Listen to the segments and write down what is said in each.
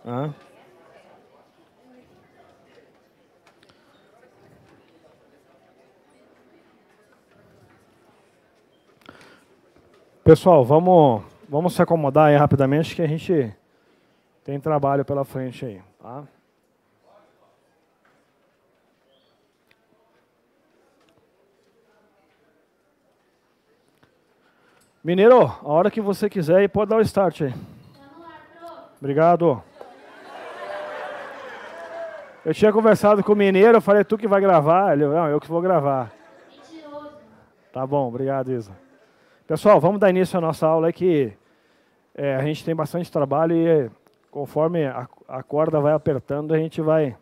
Né? Pessoal, vamos se acomodar aí rapidamente que a gente tem trabalho pela frente aí. Tá? Mineiro, a hora que você quiser aí, pode dar o start aí. Obrigado. Eu tinha conversado com o Mineiro, eu falei, tu que vai gravar? Ele, não, eu que vou gravar. Tá bom, obrigado, Isa. Pessoal, vamos dar início à nossa aula aí que a gente tem bastante trabalho e conforme a corda vai apertando, a gente vai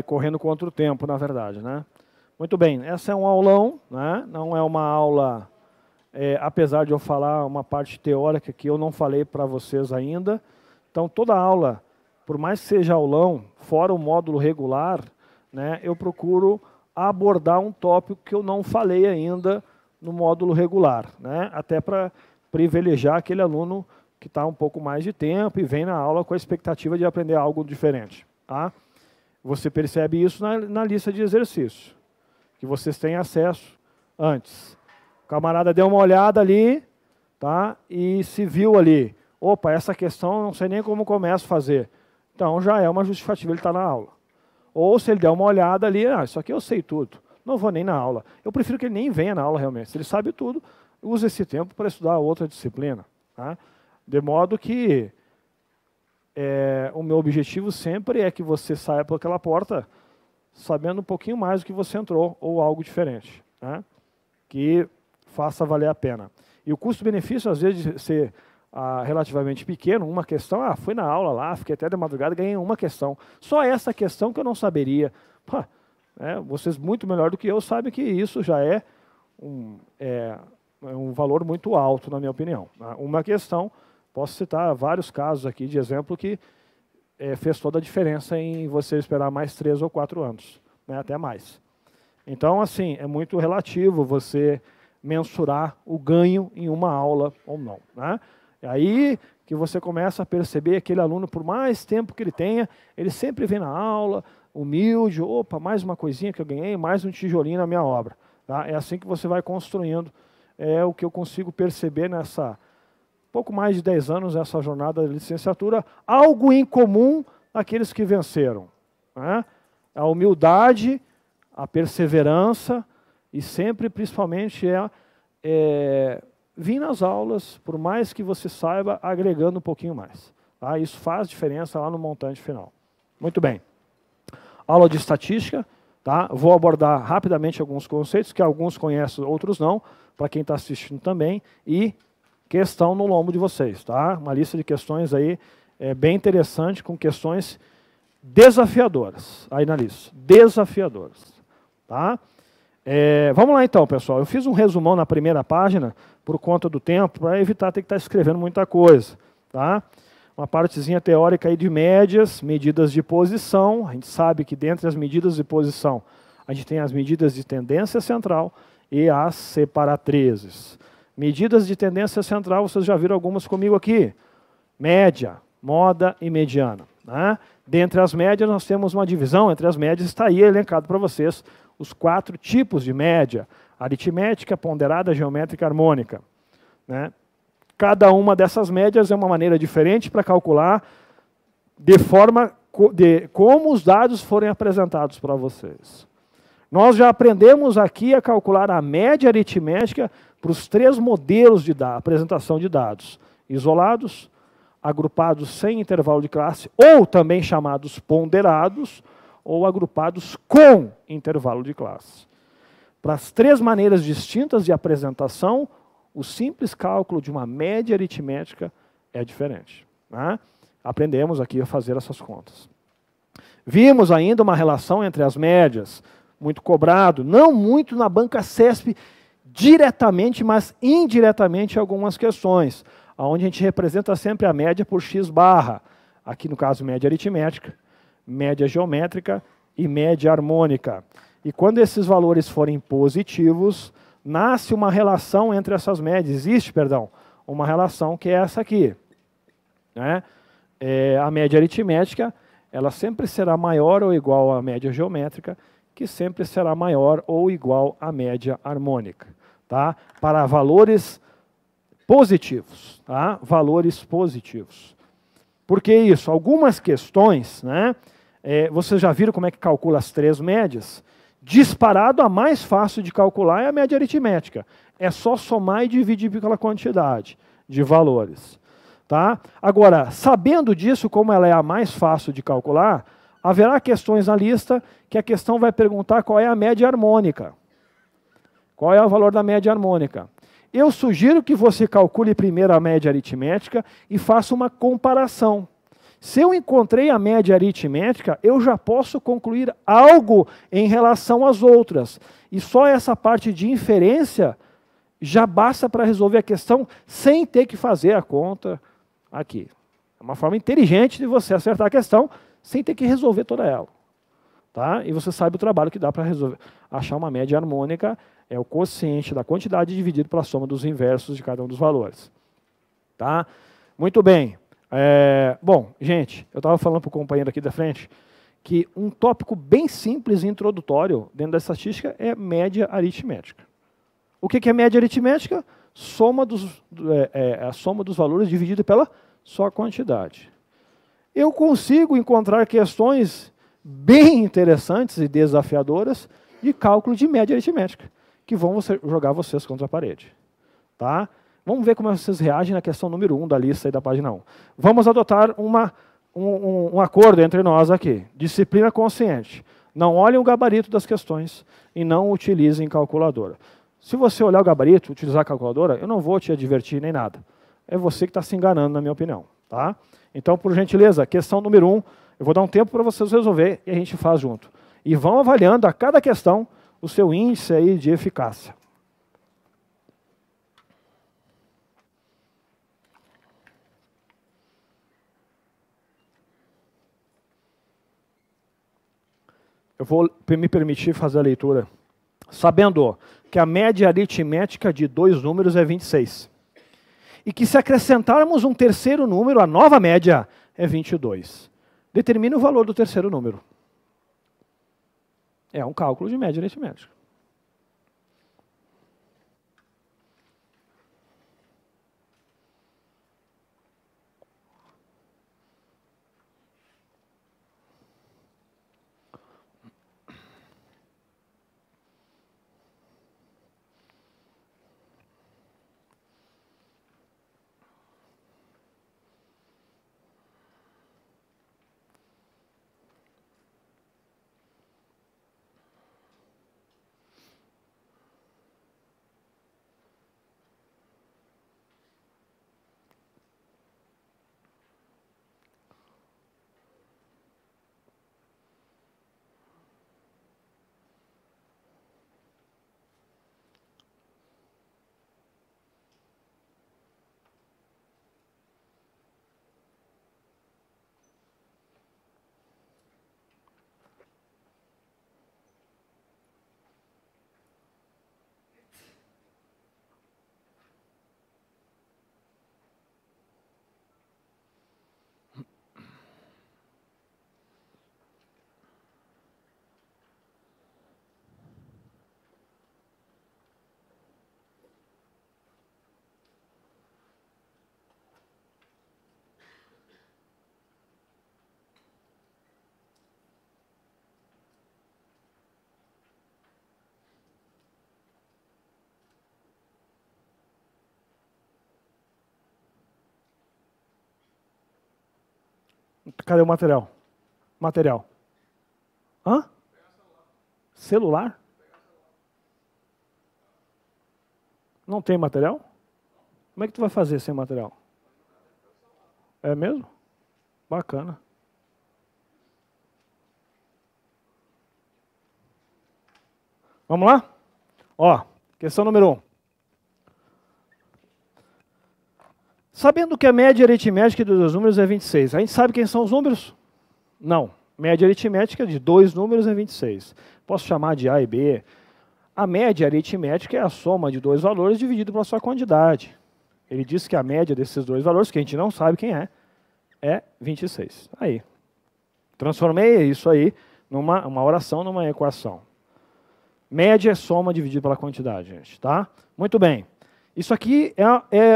correndo contra o tempo, na verdade, né? Muito bem, essa é um aulão, né? Não é uma aula, apesar de eu falar uma parte teórica que eu não falei para vocês ainda. Então, toda aula, por mais que seja aulão, fora o módulo regular, né, eu procuro abordar um tópico que eu não falei ainda no módulo regular, né? Até para privilegiar aquele aluno que está um pouco mais de tempo e vem na aula com a expectativa de aprender algo diferente. Tá? Você percebe isso na lista de exercícios, que vocês têm acesso antes. O camarada deu uma olhada ali, tá? E se viu ali, opa, essa questão eu não sei nem como começo a fazer. Então já é uma justificativa, ele está na aula. Ou se ele der uma olhada ali, isso aqui eu sei tudo. Não vou nem na aula. Eu prefiro que ele nem venha na aula realmente. Se ele sabe tudo, use esse tempo para estudar outra disciplina. Tá? De modo que o meu objetivo sempre é que você saia por aquela porta sabendo um pouquinho mais do que você entrou, ou algo diferente. Tá? Que faça valer a pena. E o custo-benefício, às vezes, de ser relativamente pequeno, uma questão, fui na aula lá, fiquei até de madrugada, ganhei uma questão. Só essa questão que eu não saberia. Vocês muito melhor do que eu sabem que isso já é um valor muito alto, na minha opinião. Uma questão, posso citar vários casos aqui de exemplo que fez toda a diferença em você esperar mais 3 ou 4 anos, né, até mais. Então, assim, é muito relativo você mensurar o ganho em uma aula ou não. Né? É aí que você começa a perceber aquele aluno, por mais tempo que ele tenha, ele sempre vem na aula, humilde, opa, mais uma coisinha que eu ganhei, mais um tijolinho na minha obra. Tá? É assim que você vai construindo, o que eu consigo perceber nessa pouco mais de 10 anos, essa jornada de licenciatura, algo em comum àqueles que venceram. Né? A humildade, a perseverança e sempre, principalmente, vir nas aulas, por mais que você saiba, agregando um pouquinho mais. Tá? Isso faz diferença lá no montante final. Muito bem. Aula de estatística, tá? Vou abordar rapidamente alguns conceitos, que alguns conhecem, outros não, para quem está assistindo também, e questão no lombo de vocês. Tá? Uma lista de questões aí bem interessante, com questões desafiadoras, aí na lista, desafiadoras. Tá? Vamos lá então, pessoal. Eu fiz um resumão na primeira página, por conta do tempo, para evitar ter que estar escrevendo muita coisa. Tá? Uma partezinha teórica aí de médias, medidas de posição. A gente sabe que dentre as medidas de posição, a gente tem as medidas de tendência central e as separatrizes. Medidas de tendência central, vocês já viram algumas comigo aqui. Média, moda e mediana. Né? Dentre as médias, nós temos uma divisão. Entre as médias está aí elencado para vocês os 4 tipos de média. Aritmética, ponderada, geométrica, harmônica. Né? Cada uma dessas médias é uma maneira diferente para calcular de forma como os dados forem apresentados para vocês. Nós já aprendemos aqui a calcular a média aritmética para os 3 modelos de apresentação de dados. Isolados, agrupados sem intervalo de classe, ou também chamados ponderados, ou agrupados com intervalo de classe. Para as 3 maneiras distintas de apresentação, o simples cálculo de uma média aritmética é diferente. Né? Aprendemos aqui a fazer essas contas. Vimos ainda uma relação entre as médias, muito cobrado, não muito na banca CESP diretamente, mas indiretamente em algumas questões, onde a gente representa sempre a média por x barra, aqui no caso média aritmética, média geométrica e média harmônica. E quando esses valores forem positivos, nasce uma relação entre essas médias, existe, perdão, uma relação que é essa aqui. Né? a média aritmética, ela sempre será maior ou igual à média geométrica, que sempre será maior ou igual à média harmônica, tá? Para valores positivos, tá? Valores positivos. Por que isso? Algumas questões, né? Vocês já viram como é que calcula as três médias? Disparado, a mais fácil de calcular é a média aritmética. É só somar e dividir pela quantidade de valores. Tá? Agora, sabendo disso, como ela é a mais fácil de calcular, haverá questões na lista que a questão vai perguntar qual é a média harmônica. Qual é o valor da média harmônica? Eu sugiro que você calcule primeiro a média aritmética e faça uma comparação. Se eu encontrei a média aritmética, eu já posso concluir algo em relação às outras. E só essa parte de inferência já basta para resolver a questão sem ter que fazer a conta aqui. É uma forma inteligente de você acertar a questão sem ter que resolver toda ela. Tá? E você sabe o trabalho que dá para resolver. Achar uma média harmônica é o quociente da quantidade dividido pela soma dos inversos de cada um dos valores. Tá? Muito bem. Bom, gente, eu estava falando para o companheiro aqui da frente que um tópico bem simples e introdutório dentro da estatística é média aritmética. O que é média aritmética? A soma dos valores dividida pela sua quantidade. Eu consigo encontrar questões bem interessantes e desafiadoras de cálculo de média aritmética, que vão jogar vocês contra a parede. Tá? Vamos ver como vocês reagem na questão número 1 da lista aí da página 1. Vamos adotar um acordo entre nós aqui. Disciplina consciente. Não olhem o gabarito das questões e não utilizem calculadora. Se você olhar o gabarito, utilizar a calculadora, eu não vou te advertir nem nada. É você que está se enganando, na minha opinião. Tá? Então, por gentileza, questão número 1, eu vou dar um tempo para vocês resolver e a gente faz junto. E vão avaliando a cada questão o seu índice aí de eficácia. Eu vou me permitir fazer a leitura. Sabendo que a média aritmética de dois números é 26. E que se acrescentarmos um terceiro número, a nova média é 22. Determine o valor do terceiro número. É um cálculo de média aritmética. Cadê o material? Material. Hã? Celular? Não tem material? Como é que tu vai fazer sem material? É mesmo? Bacana. Vamos lá? Ó, questão número 1. Sabendo que a média aritmética de dois números é 26, a gente sabe quem são os números? Não. Média aritmética de dois números é 26. Posso chamar de A e B. A média aritmética é a soma de dois valores dividido pela sua quantidade. Ele diz que a média desses dois valores, que a gente não sabe quem é é 26. Aí. Transformei isso aí numa oração, numa equação. Média é soma dividido pela quantidade, gente. Tá? Muito bem. Isso aqui,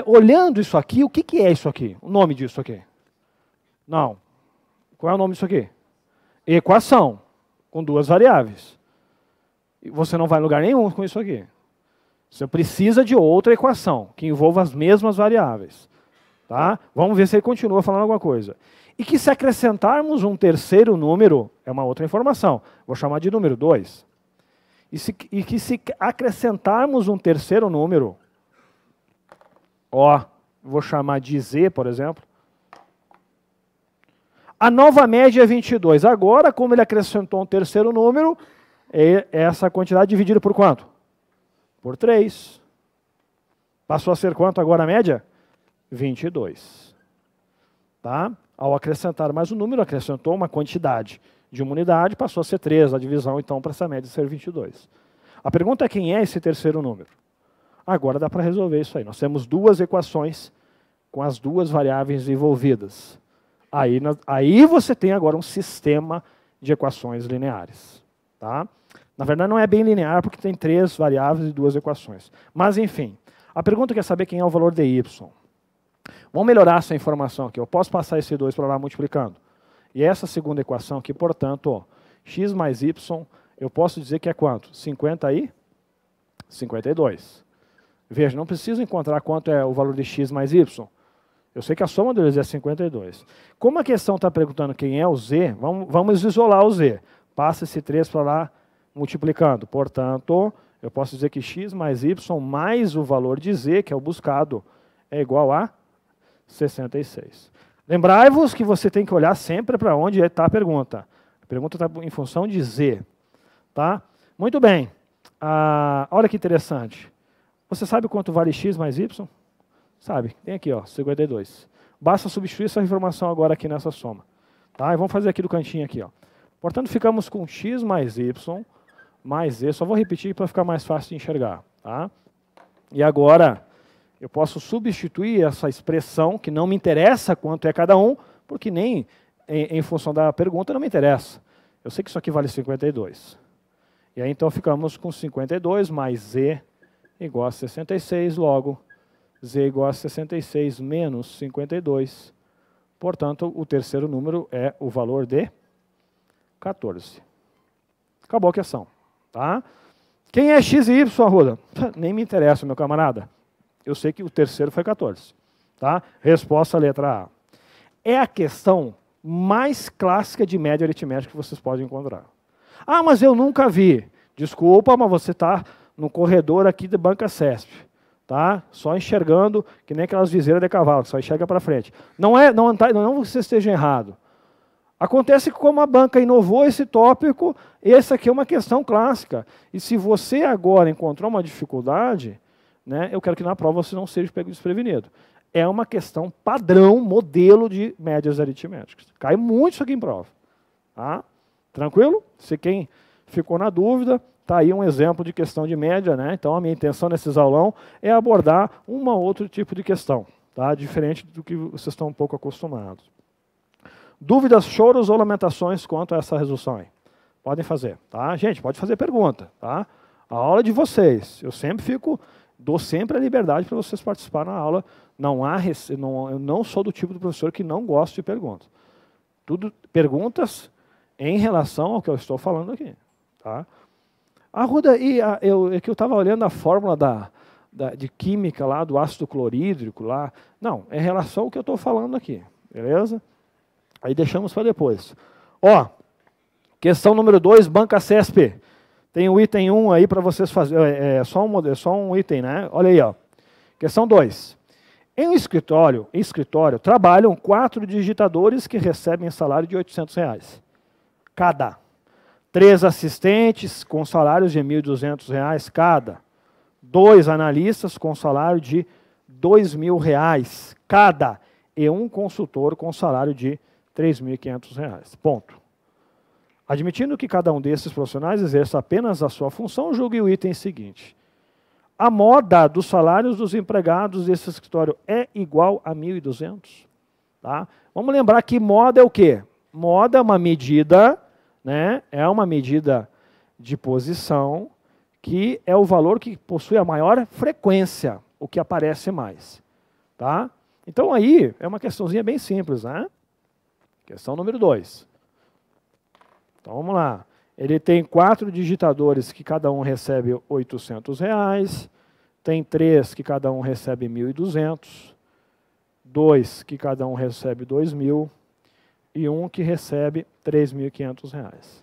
olhando isso aqui, o que é isso aqui? O nome disso aqui? Não. Qual é o nome disso aqui? Equação, com duas variáveis. E você não vai em lugar nenhum com isso aqui. Você precisa de outra equação, que envolva as mesmas variáveis. Tá? Vamos ver se ele continua falando alguma coisa. E que se acrescentarmos um terceiro número, é uma outra informação, vou chamar de número 2. E que se acrescentarmos um terceiro número, vou chamar de Z, por exemplo, a nova média é 22. Agora, como ele acrescentou um terceiro número, é essa quantidade dividida por quanto? Por 3. Passou a ser quanto agora a média? 22. Tá? Ao acrescentar mais um número, acrescentou uma quantidade de uma unidade, passou a ser 3. A divisão, então, para essa média ser 22. A pergunta é quem é esse terceiro número? Agora dá para resolver isso aí. Nós temos duas equações com as duas variáveis envolvidas. Aí você tem agora um sistema de equações lineares. Tá? Na verdade, não é bem linear, porque tem 3 variáveis e 2 equações. Mas, enfim, a pergunta quer saber quem é o valor de y. Vamos melhorar essa informação aqui. Eu posso passar esse 2 para lá multiplicando. E essa segunda equação aqui, portanto, x mais y, eu posso dizer que é quanto? 50 e 52. Veja, não preciso encontrar quanto é o valor de x mais y. Eu sei que a soma deles é 52. Como a questão está perguntando quem é o z, vamos isolar o z. Passa esse 3 para lá multiplicando. Portanto, eu posso dizer que x mais y mais o valor de z, que é o buscado, é igual a 66. Lembrai-vos que você tem que olhar sempre para onde está a pergunta. A pergunta está em função de z. Tá? Muito bem. Olha que interessante. Você sabe quanto vale x mais y? Sabe? Tem aqui, 52. Basta substituir essa informação agora aqui nessa soma. Tá? E vamos fazer aqui do cantinho aqui. Portanto, ficamos com x mais y mais z. Só vou repetir para ficar mais fácil de enxergar. Tá? E agora, eu posso substituir essa expressão, que não me interessa quanto é cada um, porque nem em função da pergunta não me interessa. Eu sei que isso aqui vale 52. E aí, então, ficamos com 52 mais z igual a 66, logo, z igual a 66 menos 52. Portanto, o terceiro número é o valor de 14. Acabou a questão. Tá? Quem é x e y, Arruda? Nem me interessa, meu camarada. Eu sei que o terceiro foi 14. Tá? Resposta letra A. É a questão mais clássica de média aritmética que vocês podem encontrar. Ah, mas eu nunca vi. Desculpa, mas você está no corredor aqui da banca CESP. Tá? Só enxergando, que nem aquelas viseiras de cavalo, só enxerga para frente. Não você esteja errado. Acontece que como a banca inovou esse tópico, essa aqui é uma questão clássica. E se você agora encontrou uma dificuldade, né, eu quero que na prova você não seja pego desprevenido. É uma questão padrão, modelo de médias aritméticas. Cai muito isso aqui em prova. Tá? Tranquilo? Se quem ficou na dúvida, está aí um exemplo de questão de média, né? Então, a minha intenção nesses aulão é abordar um outro tipo de questão, tá? Diferente do que vocês estão um pouco acostumados. Dúvidas, choros ou lamentações quanto a essa resolução aí? Podem fazer, tá? Gente, pode fazer pergunta, tá? A aula de vocês. Eu dou sempre a liberdade para vocês participarem na aula. Eu não sou do tipo de professor que não gosta de perguntas. Tudo perguntas em relação ao que eu estou falando aqui, tá? Arruda, é que eu estava olhando a fórmula de química lá, do ácido clorídrico lá. Não, é em relação ao que eu estou falando aqui, beleza? Aí deixamos para depois. Questão número 2, banca CESP. Tem o item 1 aí para vocês fazerem. É só um item, né? Olha aí, Questão 2. Em um escritório, trabalham 4 digitadores que recebem salário de R$800 cada. 3 assistentes com salários de R$1.200 cada. 2 analistas com salário de R$2.000 cada. E um consultor com salário de R$3.500. Ponto. Admitindo que cada um desses profissionais exerça apenas a sua função, julgue o item seguinte. A moda dos salários dos empregados desse escritório é igual a 1.200? Tá? Vamos lembrar que moda é o quê? Moda é uma medida, né? É uma medida de posição que é o valor que possui a maior frequência, o que aparece mais. Tá? Então aí é uma questãozinha bem simples, né? Questão número 2. Então vamos lá. Ele tem 4 digitadores que cada um recebe R$800, tem 3 que cada um recebe R$1.200, 2 que cada um recebe R$2.000 e 1 que recebe R$3.500.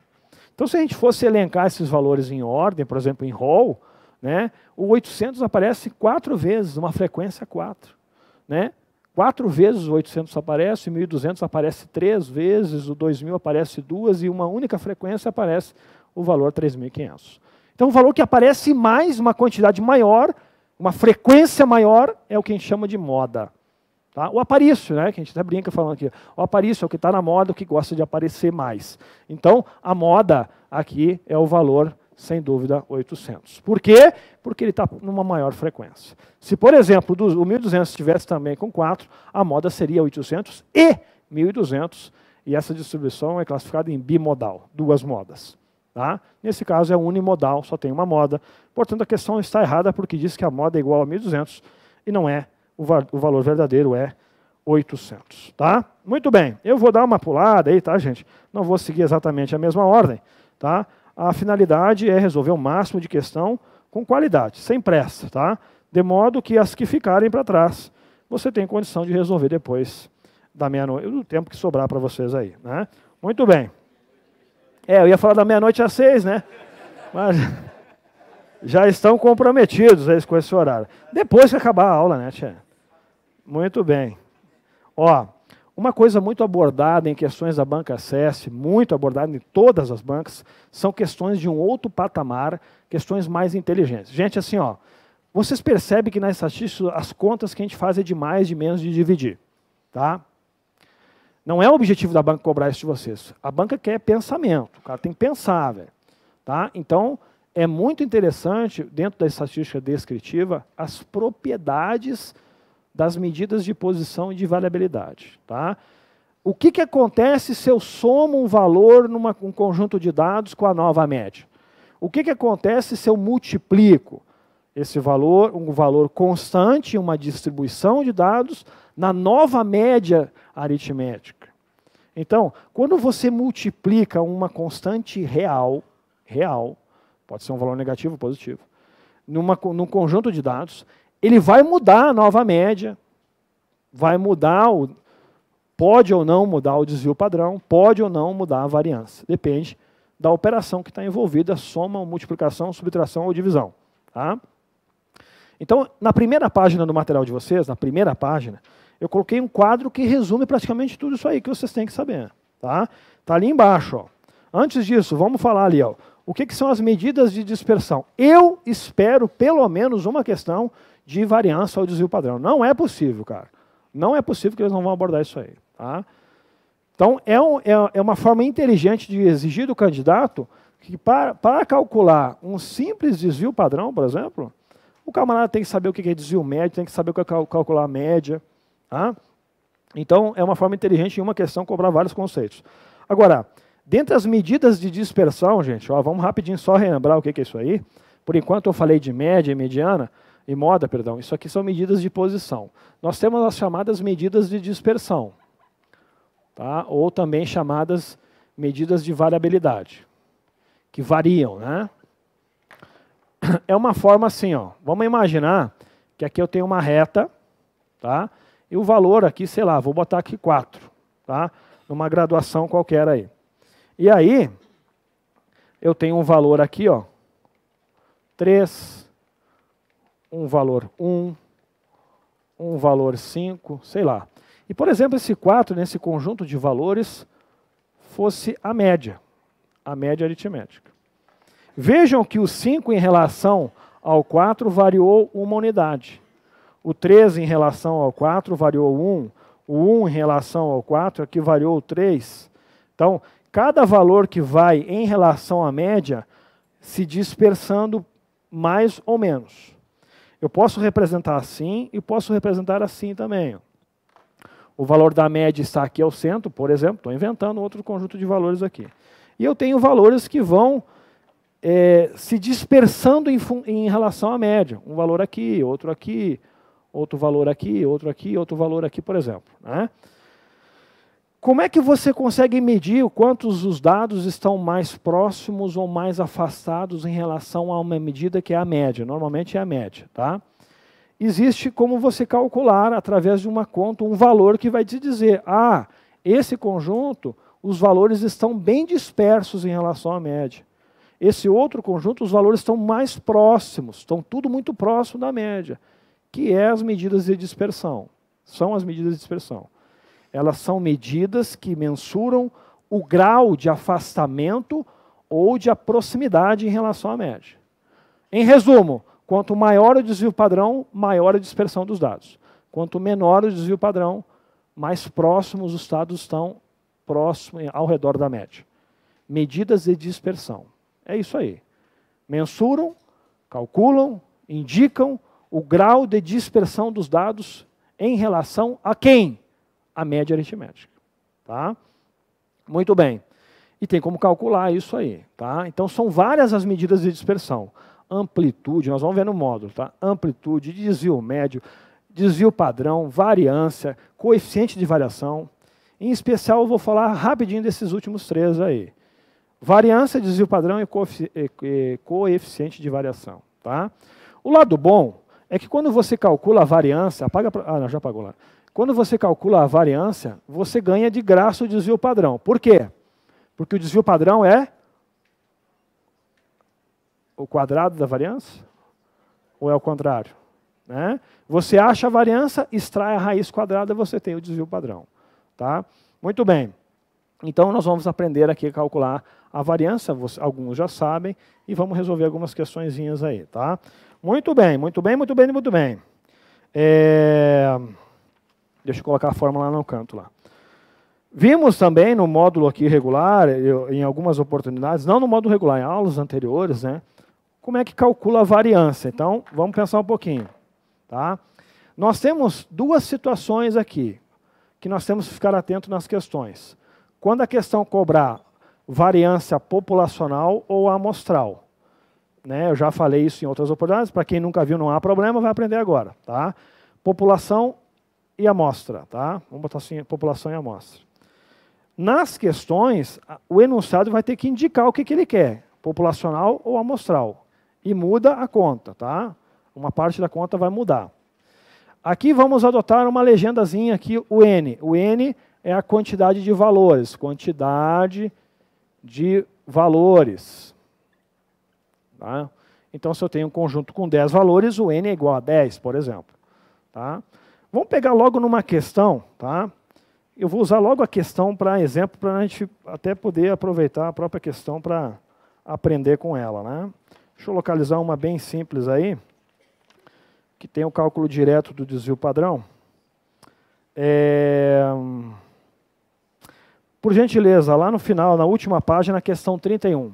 Então, se a gente fosse elencar esses valores em ordem, por exemplo, em roll, né, o 800 aparece 4 vezes, uma frequência 4. Né? 4 vezes o 800 aparece, o 1.200 aparece 3 vezes, o 2.000 aparece 2 e uma única frequência aparece o valor 3.500. Então, o valor que aparece mais, uma quantidade maior, uma frequência maior, é o que a gente chama de moda. Tá? O aparício, né, que a gente até brinca falando aqui. O aparício é o que está na moda, o que gosta de aparecer mais. Então, a moda aqui é o valor, sem dúvida, 800. Por quê? Porque ele está numa maior frequência. Se, por exemplo, o 1.200 estivesse também com 4, a moda seria 800 e 1.200, e essa distribuição é classificada em bimodal, 2 modas. Tá? Nesse caso é unimodal, só tem uma moda. Portanto, a questão está errada porque diz que a moda é igual a 1.200 e não é. O valor verdadeiro é 800. Tá? Muito bem, eu vou dar uma pulada aí, tá, gente? Não vou seguir exatamente a mesma ordem. Tá? A finalidade é resolver o máximo de questão com qualidade, sem pressa. Tá? De modo que as que ficarem para trás, você tem condição de resolver depois da meia-noite, do tempo que sobrar para vocês aí. Né? Muito bem. Eu ia falar da meia-noite às 6, né? Mas já estão comprometidos com esse horário. Depois que acabar a aula, né, tia? Muito bem. Ó, uma coisa muito abordada em questões da banca SES, muito abordada em todas as bancas, são questões de um outro patamar, questões mais inteligentes. Gente, assim, ó, vocês percebem que na estatística as contas que a gente faz é de mais, de menos, de dividir. Tá? Não é o objetivo da banca cobrar isso de vocês. A banca quer pensamento, o cara tem que pensar, velho. Tá? Então, é muito interessante, dentro da estatística descritiva, as propriedades das medidas de posição e de variabilidade. Tá? O que acontece se eu somo um valor num conjunto de dados com a nova média? O que acontece se eu multiplico esse valor, um valor constante, uma distribuição de dados, na nova média aritmética? Então, quando você multiplica uma constante real, pode ser um valor negativo ou positivo, num conjunto de dados, ele vai mudar a nova média, vai mudar, pode ou não mudar o desvio padrão, pode ou não mudar a variância. Depende da operação que está envolvida, soma, multiplicação, subtração ou divisão. Tá? Então, na primeira página do material de vocês, na primeira página, eu coloquei um quadro que resume praticamente tudo isso aí que vocês têm que saber. Tá? Tá ali embaixo. Ó. Antes disso, vamos falar ali. Ó, o que são as medidas de dispersão? Eu espero pelo menos uma questão de variância ou desvio padrão. Não é possível, cara. Não é possível que eles não vão abordar isso aí. Tá? Então, é uma forma inteligente de exigir do candidato que para calcular um simples desvio padrão, por exemplo, o camarada tem que saber o que é desvio médio, tem que saber o que é calcular a média. Tá? Então, é uma forma inteligente em uma questão cobrar vários conceitos. Agora, dentre as medidas de dispersão, gente, ó, vamos rapidinho só relembrar o que é isso aí. Por enquanto eu falei de média e mediana, e moda, perdão. Isso aqui são medidas de posição. Nós temos as chamadas medidas de dispersão, tá? Ou também chamadas medidas de variabilidade, que variam, né? É uma forma assim, ó. Vamos imaginar que aqui eu tenho uma reta, tá? E o valor aqui, sei lá, vou botar aqui 4, tá? Numa graduação qualquer aí. E aí, eu tenho um valor aqui, ó, 3, um valor 1, um valor 5, sei lá. E, por exemplo, esse 4, nesse conjunto de valores, fosse a média aritmética. Vejam que o 5 em relação ao 4 variou uma unidade. O 3 em relação ao 4 variou 1. O 1 em relação ao 4 aqui variou 3. Então, cada valor que vai em relação à média se dispersando mais ou menos. Eu posso representar assim e posso representar assim também. O valor da média está aqui ao centro, por exemplo, estou inventando outro conjunto de valores aqui. E eu tenho valores que vão se dispersando em relação à média. Um valor aqui, outro valor aqui, outro valor aqui, por exemplo. Né? Como é que você consegue medir o quantos os dados estão mais próximos ou mais afastados em relação a uma medida que é a média? Normalmente é a média. Tá? Existe como você calcular, através de uma conta, um valor que vai te dizer, esse conjunto, os valores estão bem dispersos em relação à média. Esse outro conjunto, os valores estão mais próximos, estão tudo muito próximo da média, que é as medidas de dispersão. São as medidas de dispersão. Elas são medidas que mensuram o grau de afastamento ou de proximidade em relação à média. Em resumo, quanto maior o desvio padrão, maior a dispersão dos dados. Quanto menor o desvio padrão, mais próximos os dados estão ao redor da média. Medidas de dispersão. É isso aí. Mensuram, calculam, indicam o grau de dispersão dos dados em relação a quem? A média aritmética. Tá? Muito bem. E tem como calcular isso aí. Tá? Então, são várias as medidas de dispersão. Amplitude, nós vamos ver no módulo. Tá? Amplitude, desvio médio, desvio padrão, variância, coeficiente de variação. Em especial, eu vou falar rapidinho desses últimos três aí. Variância, desvio padrão e coeficiente de variação. Tá? O lado bom é que quando você calcula a variância, já apagou lá. Quando você calcula a variância, você ganha de graça o desvio padrão. Por quê? Porque o desvio padrão é o quadrado da variância? Ou é o contrário? Né? Você acha a variância, extrai a raiz quadrada, você tem o desvio padrão. Tá? Muito bem. Então, nós vamos aprender aqui a calcular a variância, alguns já sabem, e vamos resolver algumas questõezinhas aí. Tá? Muito bem, muito bem, muito bem, muito bem. Deixa eu colocar a fórmula lá no canto. Lá. Vimos também no módulo aqui regular, em algumas oportunidades, não no módulo regular, em aulas anteriores, né, como é que calcula a variância. Então, vamos pensar um pouquinho. Tá? Nós temos duas situações aqui, que nós temos que ficar atentos nas questões. Quando a questão cobrar variância populacional ou amostral. Né, eu já falei isso em outras oportunidades, para quem nunca viu não há problema, vai aprender agora. Tá? População e amostra. Tá? Vamos botar assim, população e amostra. Nas questões, o enunciado vai ter que indicar o que ele quer, populacional ou amostral. E muda a conta. Tá? Uma parte da conta vai mudar. Aqui vamos adotar uma legendazinha aqui, o N. O N é a quantidade de valores. Quantidade de valores. Tá? Então, se eu tenho um conjunto com 10 valores, o N é igual a 10, por exemplo. Tá? Vamos pegar logo numa questão. Tá? Eu vou usar logo a questão para exemplo, para a gente até poder aproveitar a própria questão para aprender com ela. Né? Deixa eu localizar uma bem simples aí, que tem o cálculo direto do desvio padrão. Por gentileza, lá no final, na última página, questão 31.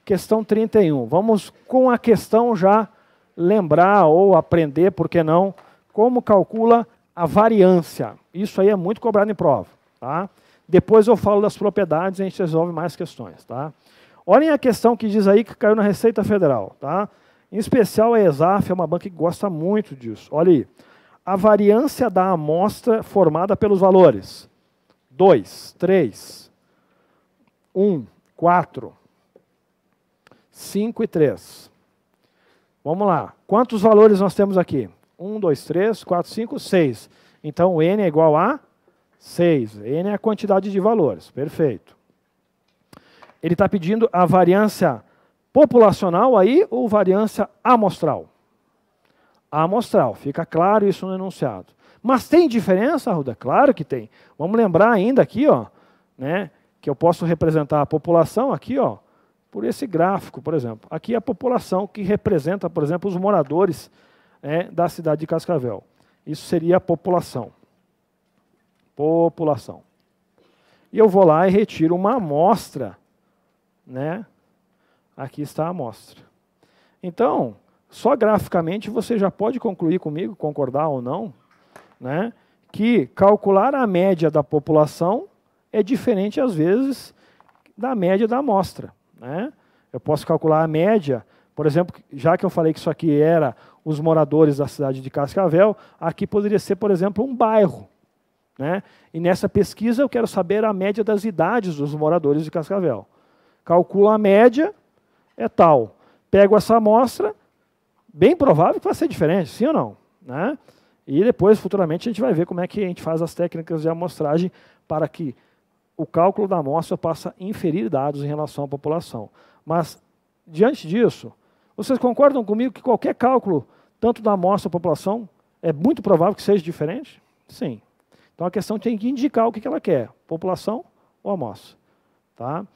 Questão 31. Vamos, com a questão, já lembrar ou aprender, por que não, como calcula a variância. Isso aí é muito cobrado em prova. Tá? Depois eu falo das propriedades e a gente resolve mais questões. Tá? Olhem a questão que diz aí que caiu na Receita Federal. Tá? Em especial a ESAF, é uma banca que gosta muito disso. Olha aí. A variância da amostra formada pelos valores 2, 3, 1, 4, 5 e 3. Vamos lá. Quantos valores nós temos aqui? 1, 2, 3, 4, 5, 6. Então, o N é igual a 6. N é a quantidade de valores. Perfeito. Ele está pedindo a variância populacional aí ou variância amostral? Amostral. Fica claro isso no enunciado. Mas tem diferença, Arruda? Claro que tem. Vamos lembrar ainda aqui, ó, né, que eu posso representar a população aqui, ó, por esse gráfico, por exemplo. Aqui é a população que representa, por exemplo, os moradores da cidade de Cascavel. Isso seria a população. População. E eu vou lá e retiro uma amostra. Né? Aqui está a amostra. Então, só graficamente você já pode concluir comigo, concordar ou não, né, que calcular a média da população é diferente, às vezes, da média da amostra, né? Eu posso calcular a média, por exemplo, já que eu falei que isso aqui era os moradores da cidade de Cascavel, aqui poderia ser, por exemplo, um bairro, né? E nessa pesquisa eu quero saber a média das idades dos moradores de Cascavel. Calculo a média, é tal. Pego essa amostra, bem provável que vai ser diferente, sim ou não, né? E depois, futuramente, a gente vai ver como é que a gente faz as técnicas de amostragem para que o cálculo da amostra possa inferir dados em relação à população. Mas, diante disso, vocês concordam comigo que qualquer cálculo, tanto da amostra da população, é muito provável que seja diferente? Sim. Então, a questão tem que indicar o que ela quer, população ou amostra. Tá?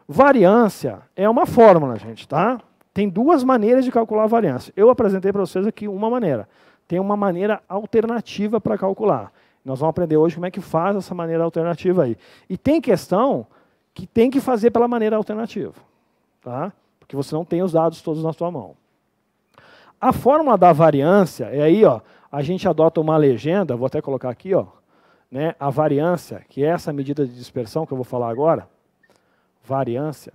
Variância é uma fórmula, gente. Tá? Tem duas maneiras de calcular a variância. Eu apresentei para vocês aqui uma maneira. Tem uma maneira alternativa para calcular. Nós vamos aprender hoje como é que faz essa maneira alternativa aí. E tem questão que tem que fazer pela maneira alternativa. Tá? Porque você não tem os dados todos na sua mão. A fórmula da variância, é aí, ó, a gente adota uma legenda, vou até colocar aqui, ó, né, a variância, que é essa medida de dispersão que eu vou falar agora, variância.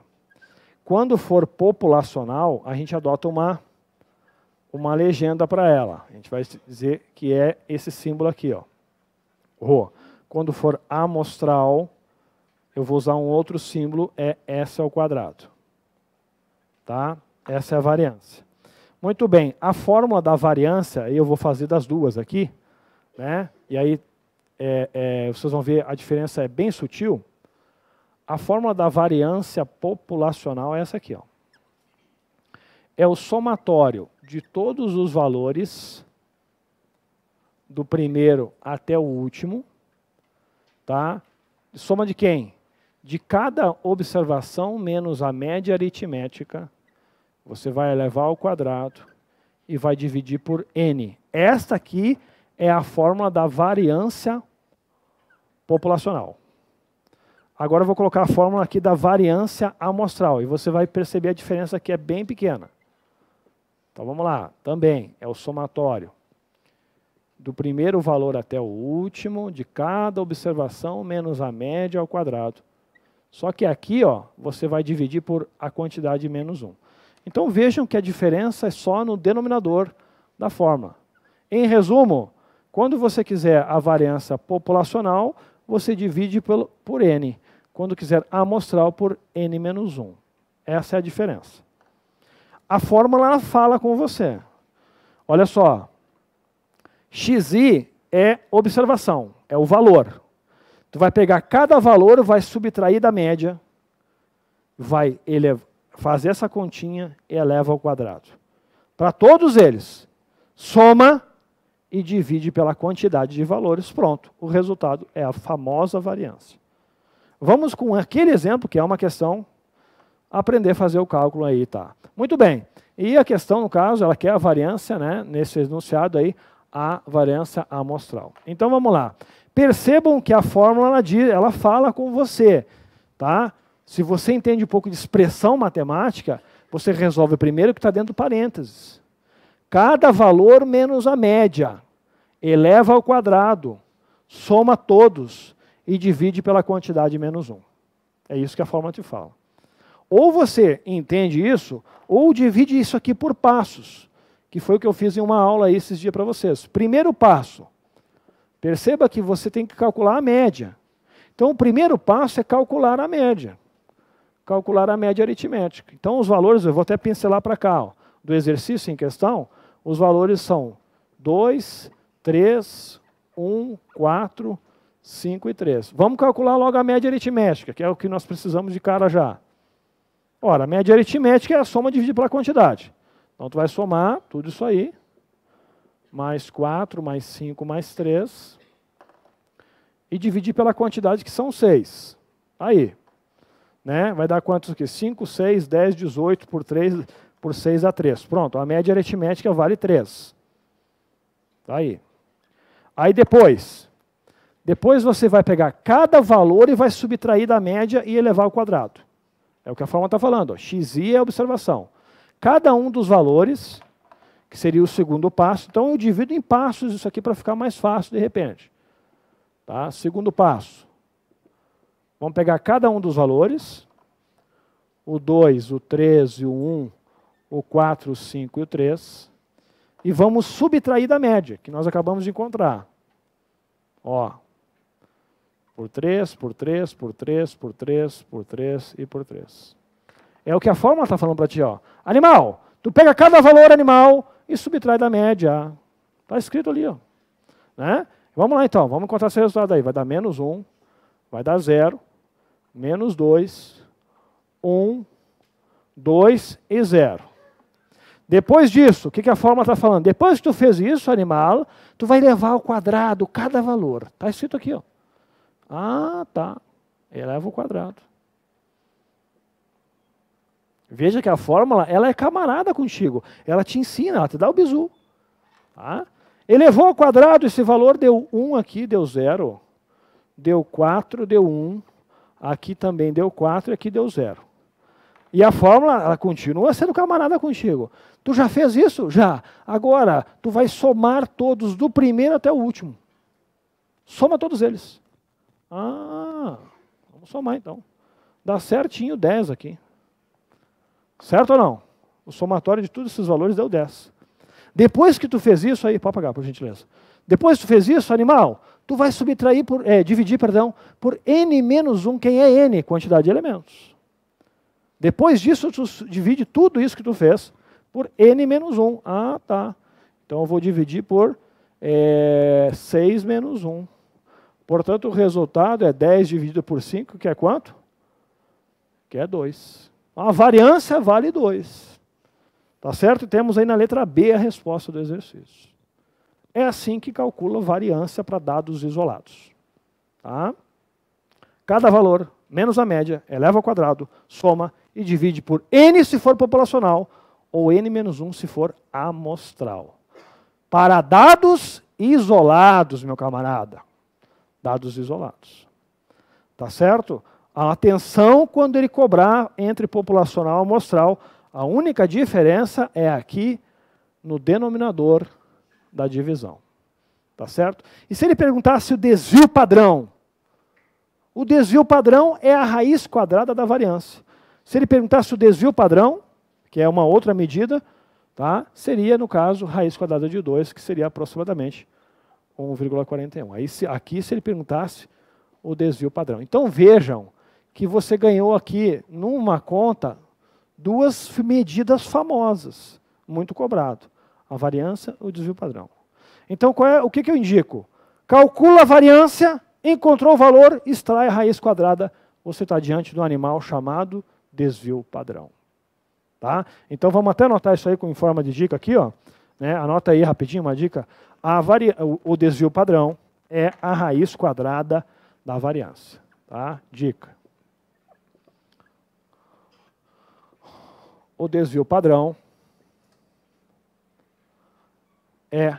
Quando for populacional, a gente adota uma legenda para ela. A gente vai dizer que é esse símbolo aqui, ó. Rho. Quando for amostral, eu vou usar um outro símbolo, é S ao quadrado. Tá? Essa é a variância. Muito bem, a fórmula da variância, eu vou fazer das duas aqui, né? E aí vocês vão ver a diferença é bem sutil. A fórmula da variância populacional é essa aqui, ó. É o somatório de todos os valores do primeiro até o último, tá? Soma de quem? De cada observação menos a média aritmética, você vai elevar ao quadrado e vai dividir por n. Esta aqui é a fórmula da variância populacional. Agora eu vou colocar a fórmula aqui da variância amostral, e você vai perceber a diferença que é bem pequena. Então vamos lá, também é o somatório do primeiro valor até o último, de cada observação menos a média ao quadrado. Só que aqui, ó, você vai dividir por a quantidade menos 1. Então vejam que a diferença é só no denominador da fórmula. Em resumo, quando você quiser a variância populacional, você divide por n. Quando quiser amostral, por n menos 1. Essa é a diferença. A fórmula ela fala com você. Olha só. Xi é observação, é o valor. Tu vai pegar cada valor, vai subtrair da média, vai fazer essa continha e eleva ao quadrado. Para todos eles, soma e divide pela quantidade de valores, pronto. O resultado é a famosa variância. Vamos com aquele exemplo, que é uma questão, aprender a fazer o cálculo aí, tá? Muito bem. E a questão, no caso, ela quer a variância, né, nesse enunciado aí, a variância amostral. Então, vamos lá. Percebam que a fórmula, ela fala com você, tá? Se você entende um pouco de expressão matemática, você resolve primeiro o que está dentro do parênteses. Cada valor menos a média, eleva ao quadrado, soma todos e divide pela quantidade menos 1. É isso que a fórmula te fala. Ou você entende isso, ou divide isso aqui por passos, que foi o que eu fiz em uma aula aí esses dias para vocês. Primeiro passo, perceba que você tem que calcular a média. Então, o primeiro passo é calcular a média. Calcular a média aritmética. Então, os valores, eu vou até pincelar para cá, ó, do exercício em questão, os valores são 2, 3, 1, 4, 5 e 3. Vamos calcular logo a média aritmética, que é o que nós precisamos de cara já. Ora, a média aritmética é a soma dividida pela quantidade. Então, tu vai somar tudo isso aí, mais 4, mais 5, mais 3, e dividir pela quantidade que são 6. Aí, né? Vai dar quantos aqui? 5, 6, 10, 18 por 3, por 6 a 3. Pronto, a média aritmética vale 3. Tá aí. Aí depois você vai pegar cada valor e vai subtrair da média e elevar ao quadrado. É o que a fórmula está falando. Ó. Xi é a observação. Cada um dos valores, que seria o segundo passo, então eu divido em passos isso aqui para ficar mais fácil de repente. Tá? Segundo passo. Vamos pegar cada um dos valores. O 2, o 3 e o 1, o 4, o 5 e o 3. E vamos subtrair da média, que nós acabamos de encontrar. Ó, por 3, por 3, por 3, por 3, por 3 e por 3. É o que a fórmula está falando para ti. Ó. Animal, tu pega cada valor animal e subtrai da média. Está escrito ali. Ó. Né? Vamos lá então, vamos encontrar esse resultado aí. Vai dar menos 1, vai dar 0, menos 2, 1, 2 e 0. Depois disso, o que a fórmula está falando? Depois que tu fez isso, animal, tu vai levar ao quadrado cada valor. Está escrito aqui. Ó. Ah, tá. Eleva ao quadrado. Veja que a fórmula, ela é camarada contigo. Ela te ensina, ela te dá o bizu. Tá? Elevou ao quadrado, esse valor deu 1 aqui, deu 0. Deu 4, deu 1. Aqui também deu 4 e aqui deu 0. E a fórmula, ela continua sendo camarada contigo. Tu já fez isso? Já. Agora, tu vai somar todos, do primeiro até o último. Soma todos eles. Ah, vamos somar então. Dá certinho 10 aqui. Certo ou não? O somatório de todos esses valores deu 10. Depois que tu fez isso, aí, pode apagar, por gentileza. Depois que tu fez isso, animal, tu vai subtrair dividir por n menos 1. Quem é n? Quantidade de elementos. Depois disso, tu divide tudo isso que tu fez por n menos 1. Ah, tá. Então, eu vou dividir por 6 menos 1. Portanto, o resultado é 10 dividido por 5, que é quanto? Que é 2. A variância vale 2. Tá certo? Temos aí na letra B a resposta do exercício. É assim que calcula variância para dados isolados. Tá? Cada valor, menos a média, eleva ao quadrado, soma e divide por n se for populacional, ou n menos 1 se for amostral. Para dados isolados, meu camarada. Dados isolados. Tá certo? Atenção quando ele cobrar entre populacional e amostral. A única diferença é aqui no denominador da divisão. Tá certo? E se ele perguntasse o desvio padrão? O desvio padrão é a raiz quadrada da variância. Se ele perguntasse o desvio padrão, que é uma outra medida, tá? Seria, no caso, raiz quadrada de 2, que seria aproximadamente 1,41. Aí, aqui, se ele perguntasse o desvio padrão. Então, vejam que você ganhou aqui, numa conta, duas medidas famosas, muito cobrado. A variância e o desvio padrão. Então, o que eu indico? Calcula a variância, encontrou o valor, extrai a raiz quadrada, você está diante de um animal chamado desvio padrão. Tá? Então, vamos até anotar isso aí em forma de dica aqui. Ó, né? Anota aí rapidinho uma dica. O desvio padrão é a raiz quadrada da variância. Tá? Dica. O desvio padrão é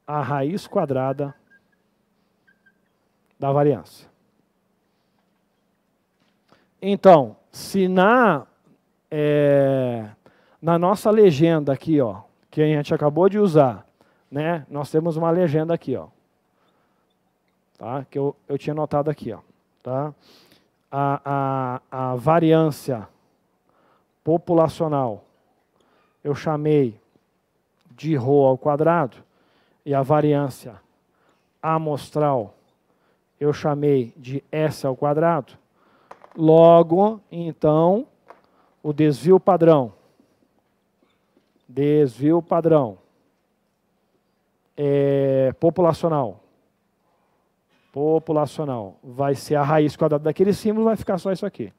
a raiz quadrada da variância. Então, se na nossa legenda aqui, ó, que a gente acabou de usar, né, nós temos uma legenda aqui, ó, tá, que eu tinha notado aqui, ó, tá? A variância populacional eu chamei de ρ ao quadrado e a variância amostral eu chamei de S ao quadrado. Logo, então, o desvio padrão populacional vai ser a raiz quadrada daquele símbolo, vai ficar só isso aqui.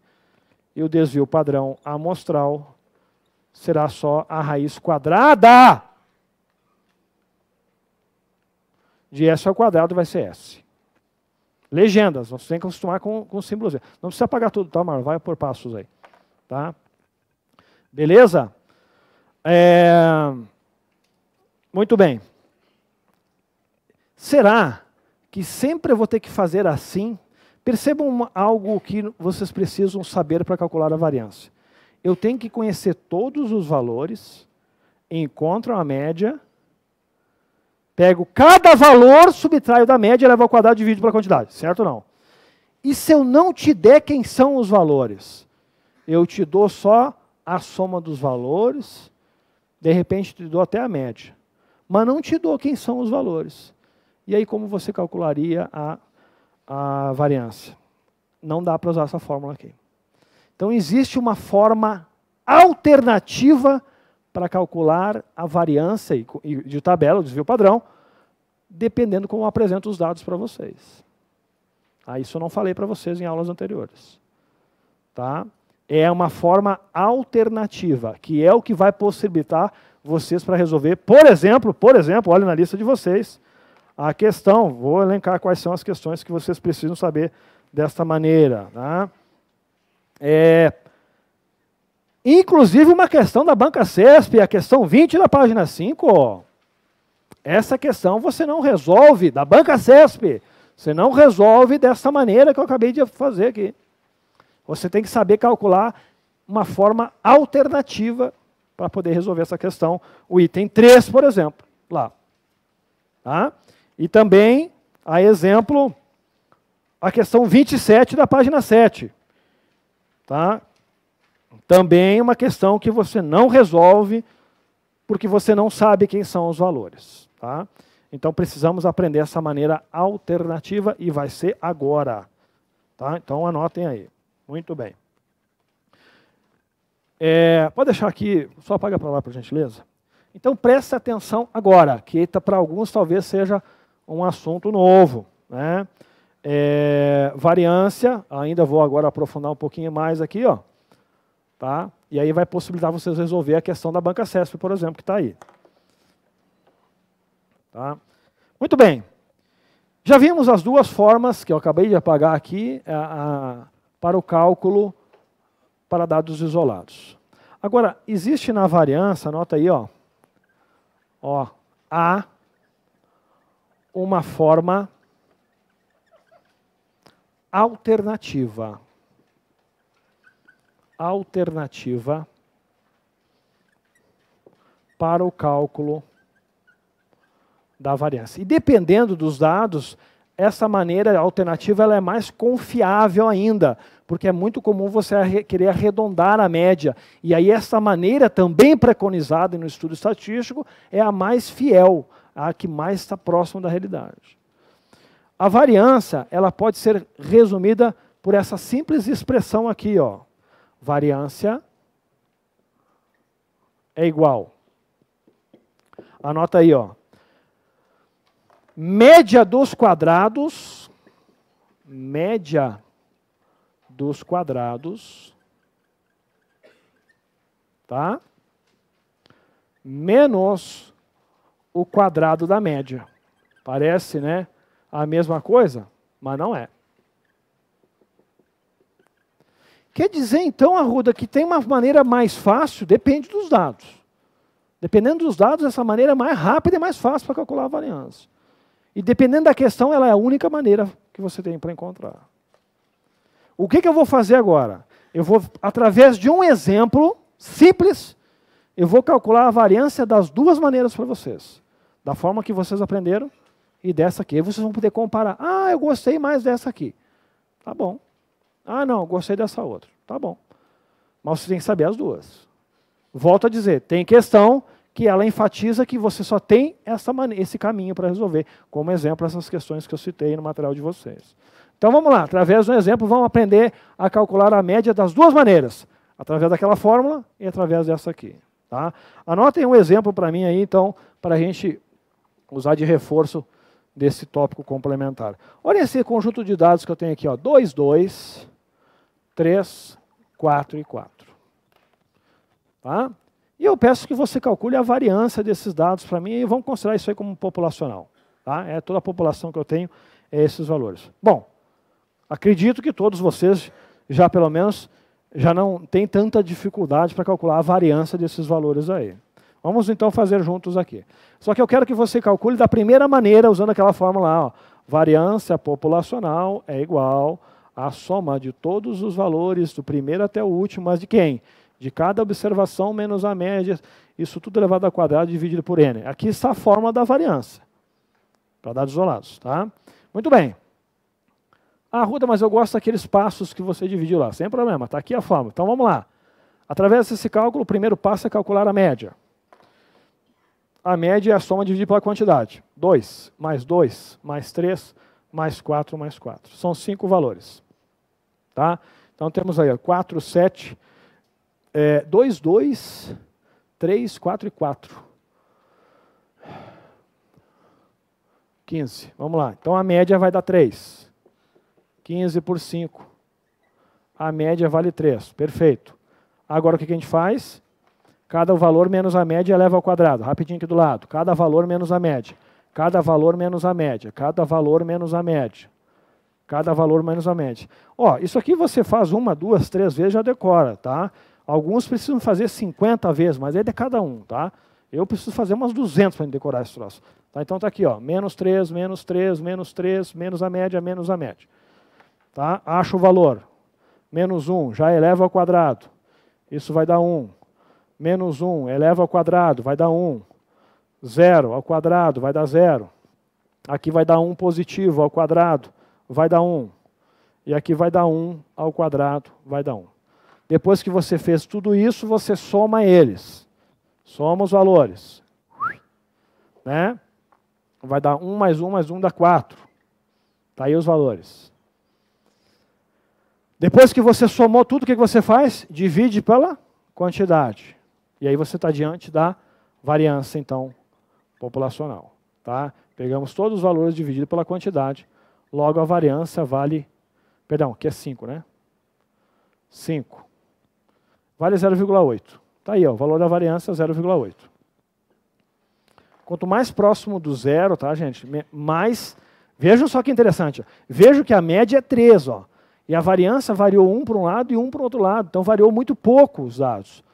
E o desvio padrão amostral será só a raiz quadrada de S ao quadrado, vai ser S. Legendas, você tem que acostumar com símbolos. Não precisa apagar tudo, tá, Marlon? Vai por passos aí. Tá? Beleza? Muito bem. Será que sempre eu vou ter que fazer assim? Percebam algo que vocês precisam saber para calcular a variância. Eu tenho que conhecer todos os valores, encontro a média Pego cada valor, subtraio da média, levo ao quadrado e divido pela quantidade. Certo ou não? E se eu não te der quem são os valores? Eu te dou só a soma dos valores, de repente te dou até a média. Mas não te dou quem são os valores. E aí como você calcularia a variância? Não dá para usar essa fórmula aqui. Então existe uma forma alternativa para calcular a variância de tabela, o desvio padrão, dependendo como eu apresento os dados para vocês. Isso eu não falei para vocês em aulas anteriores. Tá? É uma forma alternativa, que é o que vai possibilitar vocês para resolver, por exemplo, olha na lista de vocês, a questão, vou elencar quais são as questões que vocês precisam saber desta maneira. Tá? Inclusive uma questão da Banca CESP, a questão 20 da página 5, essa questão você não resolve, da Banca CESP, você não resolve dessa maneira que eu acabei de fazer aqui. Você tem que saber calcular uma forma alternativa para poder resolver essa questão. O item 3, por exemplo, lá. Tá? E também, a exemplo, a questão 27 da página 7. Tá? Também uma questão que você não resolve porque você não sabe quem são os valores. Tá? Então, precisamos aprender essa maneira alternativa e vai ser agora. Tá? Então, anotem aí. Muito bem. Pode deixar aqui, só apaga para lá, por gentileza. Então, preste atenção agora, que para alguns talvez seja um assunto novo. Né? Variância, ainda vou agora aprofundar um pouquinho mais aqui. Ó, tá? E aí vai possibilitar vocês resolver a questão da Banca CESP, por exemplo, que está aí. Tá? Muito bem. Já vimos as duas formas que eu acabei de apagar aqui para o cálculo para dados isolados. Agora, existe na variância, anota aí, ó, há uma forma alternativa para o cálculo da variância. E dependendo dos dados, essa maneira alternativa ela é mais confiável ainda, porque é muito comum você querer arredondar a média. E aí essa maneira também preconizada no estudo estatístico é a mais fiel, a que mais está próxima da realidade. A variância ela pode ser resumida por essa simples expressão aqui, ó. Variância é igual. Anota aí, ó. Média dos quadrados, tá? Menos o quadrado da média. Parece, né, a mesma coisa, mas não é. Quer dizer, então, Arruda, que tem uma maneira mais fácil, depende dos dados. Dependendo dos dados, essa maneira é mais rápida e mais fácil para calcular a variância. E dependendo da questão, ela é a única maneira que você tem para encontrar. O que eu vou fazer agora? Eu vou, através de um exemplo simples, eu vou calcular a variância das duas maneiras para vocês. Da forma que vocês aprenderam e dessa aqui. Aí vocês vão poder comparar. Ah, eu gostei mais dessa aqui. Tá bom. Ah, não, gostei dessa outra. Tá bom. Mas você tem que saber as duas. Volto a dizer, tem questão que ela enfatiza que você só tem esse caminho para resolver, como exemplo essas questões que eu citei no material de vocês. Então vamos lá, através de um exemplo, vamos aprender a calcular a média das duas maneiras, através daquela fórmula e através dessa aqui. Tá? Anotem um exemplo para mim aí, então, para a gente usar de reforço desse tópico complementar. Olha esse conjunto de dados que eu tenho aqui, ó, 2, 2, 3, 4 e 4. Tá? E eu peço que você calcule a variância desses dados para mim e vamos considerar isso aí como populacional. Tá? Toda a população que eu tenho é esses valores. Bom, acredito que todos vocês já pelo menos já não têm tanta dificuldade para calcular a variância desses valores aí. Vamos então fazer juntos aqui. Só que eu quero que você calcule da primeira maneira, usando aquela fórmula lá. Ó. Variância populacional é igual à soma de todos os valores, do primeiro até o último, mas de quem? De cada observação menos a média, isso tudo elevado ao quadrado dividido por n. Aqui está a fórmula da variância. para dados isolados. Tá? Muito bem. Ah, Ruda, mas eu gosto daqueles passos que você dividiu lá. Sem problema, está aqui a fórmula. Então vamos lá. Através desse cálculo, o primeiro passo é calcular a média. A média é a soma dividida pela quantidade. 2, mais 3, mais 4, mais 4. São 5 valores. Tá? Então temos aí ó, 4, 7, 2, 2, 3, 4 e 4. 15. Vamos lá. Então a média vai dar 3. 15 por 5. A média vale 3. Perfeito. Agora o que a gente faz? Cada valor menos a média eleva ao quadrado. Rapidinho aqui do lado. Cada valor menos a média. Cada valor menos a média. Cada valor menos a média. Cada valor menos a média. Ó, isso aqui você faz 1, 2, 3 vezes já decora, tá? Alguns precisam fazer 50 vezes, mas é de cada um, tá? Eu preciso fazer umas 200 para decorar esse troço. Tá? Então está aqui, ó, menos 3, menos 3, menos 3, menos a média, menos a média. Tá? Acho o valor. Menos 1, já eleva ao quadrado. Isso vai dar 1. Menos 1, eleva ao quadrado, vai dar 1. 0 ao quadrado, vai dar 0. Aqui vai dar 1 positivo ao quadrado, vai dar 1. E aqui vai dar 1 ao quadrado, vai dar 1. Depois que você fez tudo isso, você soma eles. Soma os valores. Né? Vai dar 1 mais 1 mais 1 dá 4. Está aí os valores. Depois que você somou tudo, o que você faz? Divide pela quantidade. E aí você está diante da variância, então, populacional. Tá? Pegamos todos os valores divididos pela quantidade. Logo, a variância vale... Perdão, aqui é 5, né? 5. Vale 0,8. Está aí, ó, o valor da variância é 0,8. Quanto mais próximo do zero, tá, gente? Mais... Vejam só que interessante. Ó. Vejo que a média é 3, ó. E a variância variou 1 para um lado e 1 para o outro lado. Então, variou muito pouco os dados.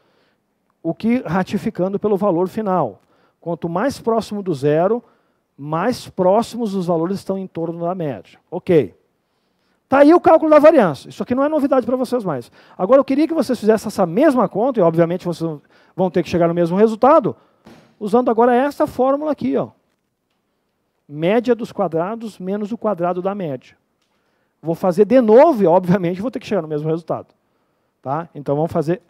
O que ratificando pelo valor final. Quanto mais próximo do zero, mais próximos os valores estão em torno da média. Ok. Está aí o cálculo da variância. Isso aqui não é novidade para vocês mais. Agora, eu queria que vocês fizessem essa mesma conta, e obviamente vocês vão ter que chegar no mesmo resultado, usando agora essa fórmula aqui. Ó. Média dos quadrados menos o quadrado da média. Vou fazer de novo e, obviamente, vou ter que chegar no mesmo resultado. Tá? Então, vamos fazer